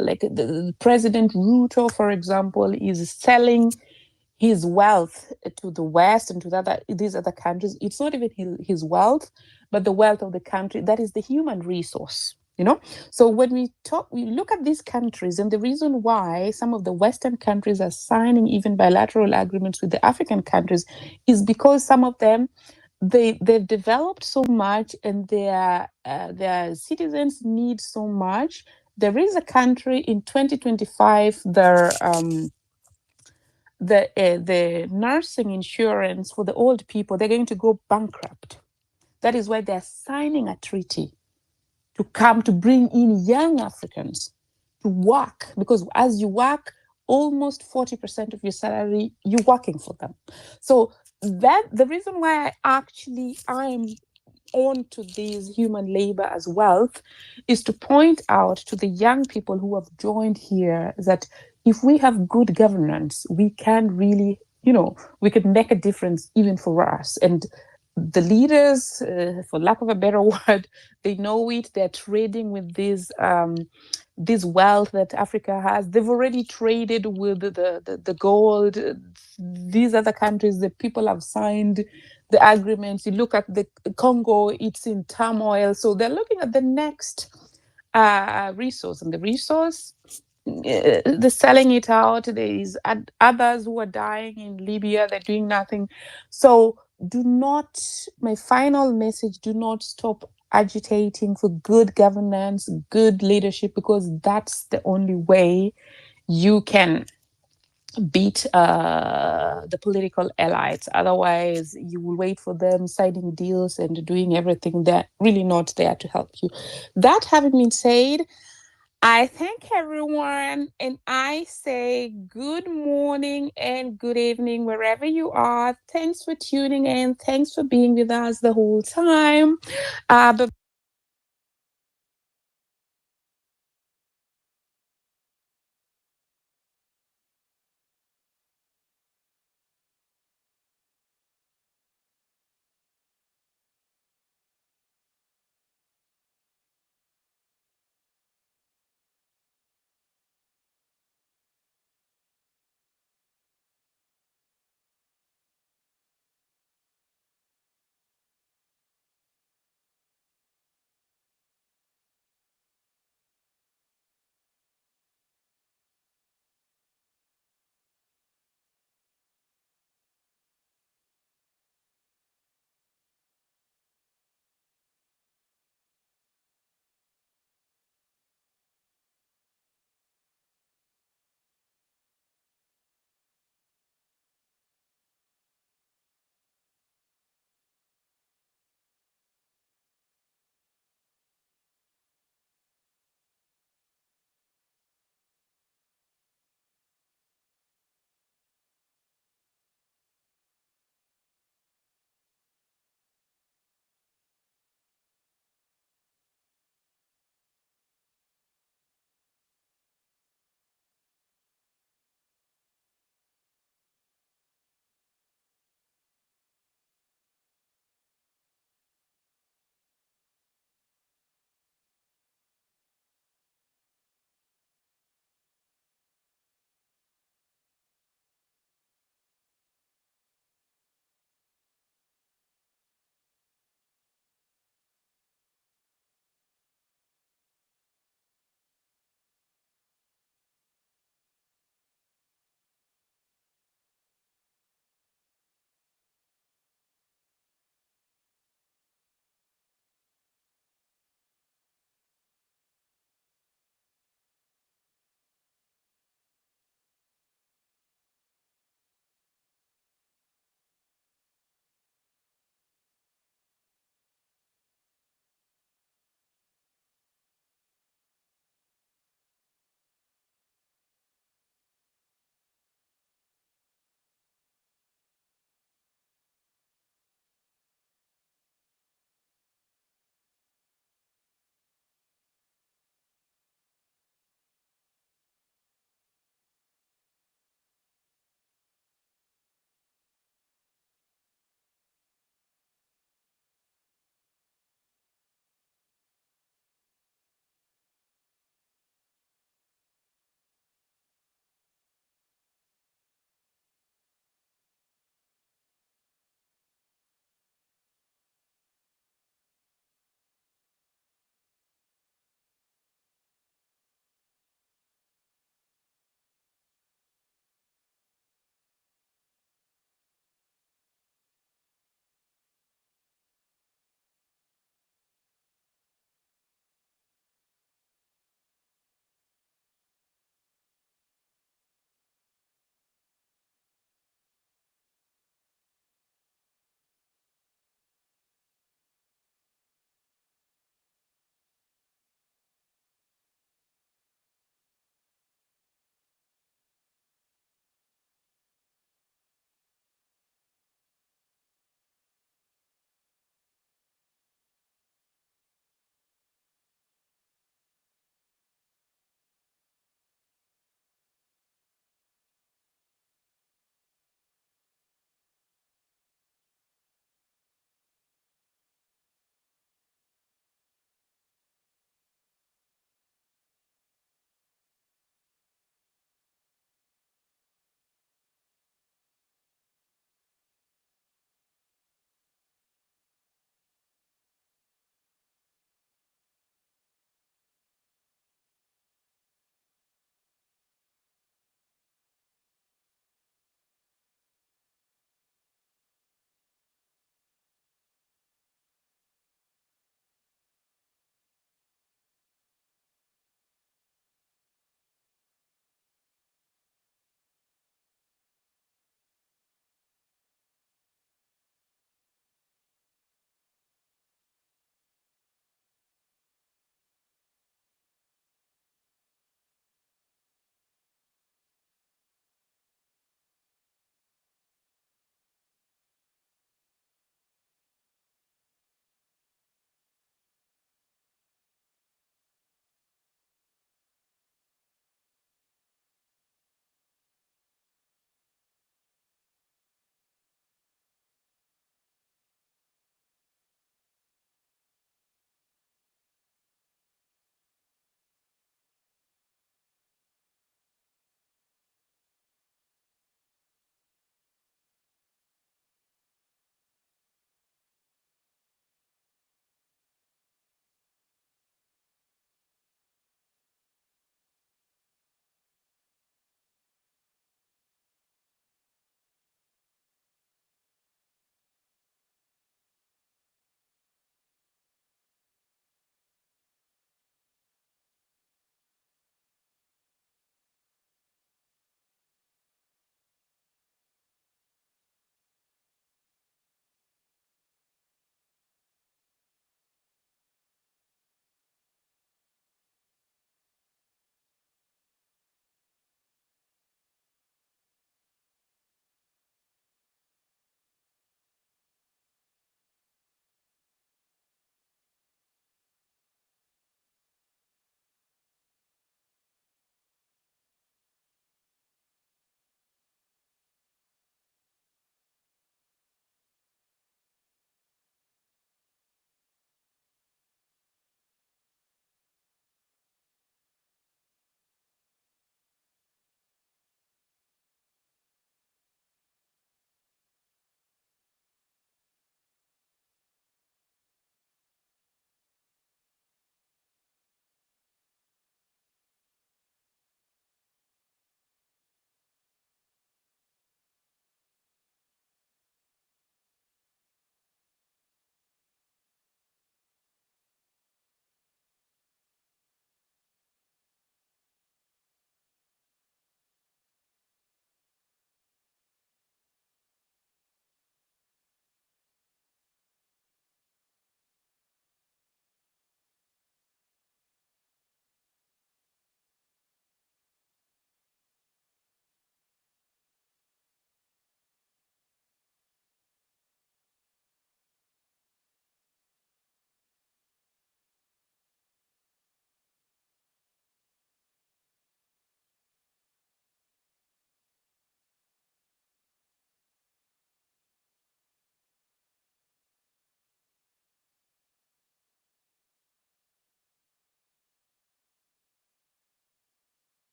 like the President Ruto, for example, is selling his wealth to the West and to these other countries. It's not even his wealth, but the wealth of the country. That is the human resource. So when we look at these countries, and the reason why some of the Western countries are signing even bilateral agreements with the African countries is because some of them, they've developed so much, and their citizens need so much. There is a country in 2025, the nursing insurance for the old people, they're going to go bankrupt. That is why they're signing a treaty to bring in young Africans to work, because as you work, almost 40% of your salary, you're working for them. So that the reason why I'm on to this human labor as wealth is to point out to the young people who have joined here that if we have good governance, we can really, we can make a difference even for us. And the leaders, for lack of a better word, they know it. They're trading with this wealth that Africa has. They've already traded with the gold. These other countries, the people have signed the agreements. You look at the Congo, it's in turmoil. So they're looking at the next resource, and the resource, they're selling it out. There is others who are dying in Libya. They're doing nothing. So my final message, do not stop agitating for good governance, good leadership, because that's the only way you can beat the political elites. Otherwise, you will wait for them signing deals and doing everything. They're really not there to help you. That having been said, I thank everyone, and I say good morning and good evening wherever you are. Thanks for tuning in. Thanks for being with us the whole time. But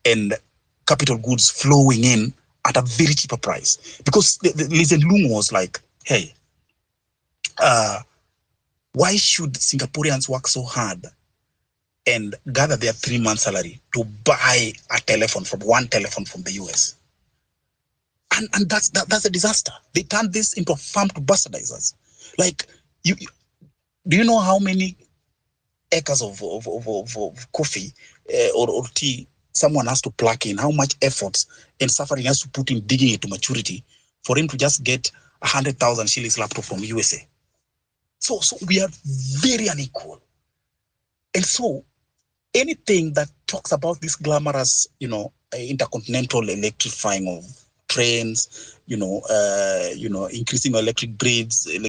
and capital goods flowing in at a very cheaper price. Because the Lizen Lung was like, hey, why should Singaporeans work so hard and gather their 3-month salary to buy one telephone from the US? And that's a disaster. They turned this into a farm to bastardizers. Like, do you know how many acres of coffee or tea someone has to pluck in, how much effort and suffering has to put in digging it to maturity for him to just get 100,000 shillings laptop from USA? So we are very unequal. And so anything that talks about this glamorous, intercontinental electrifying of trains, increasing electric grids,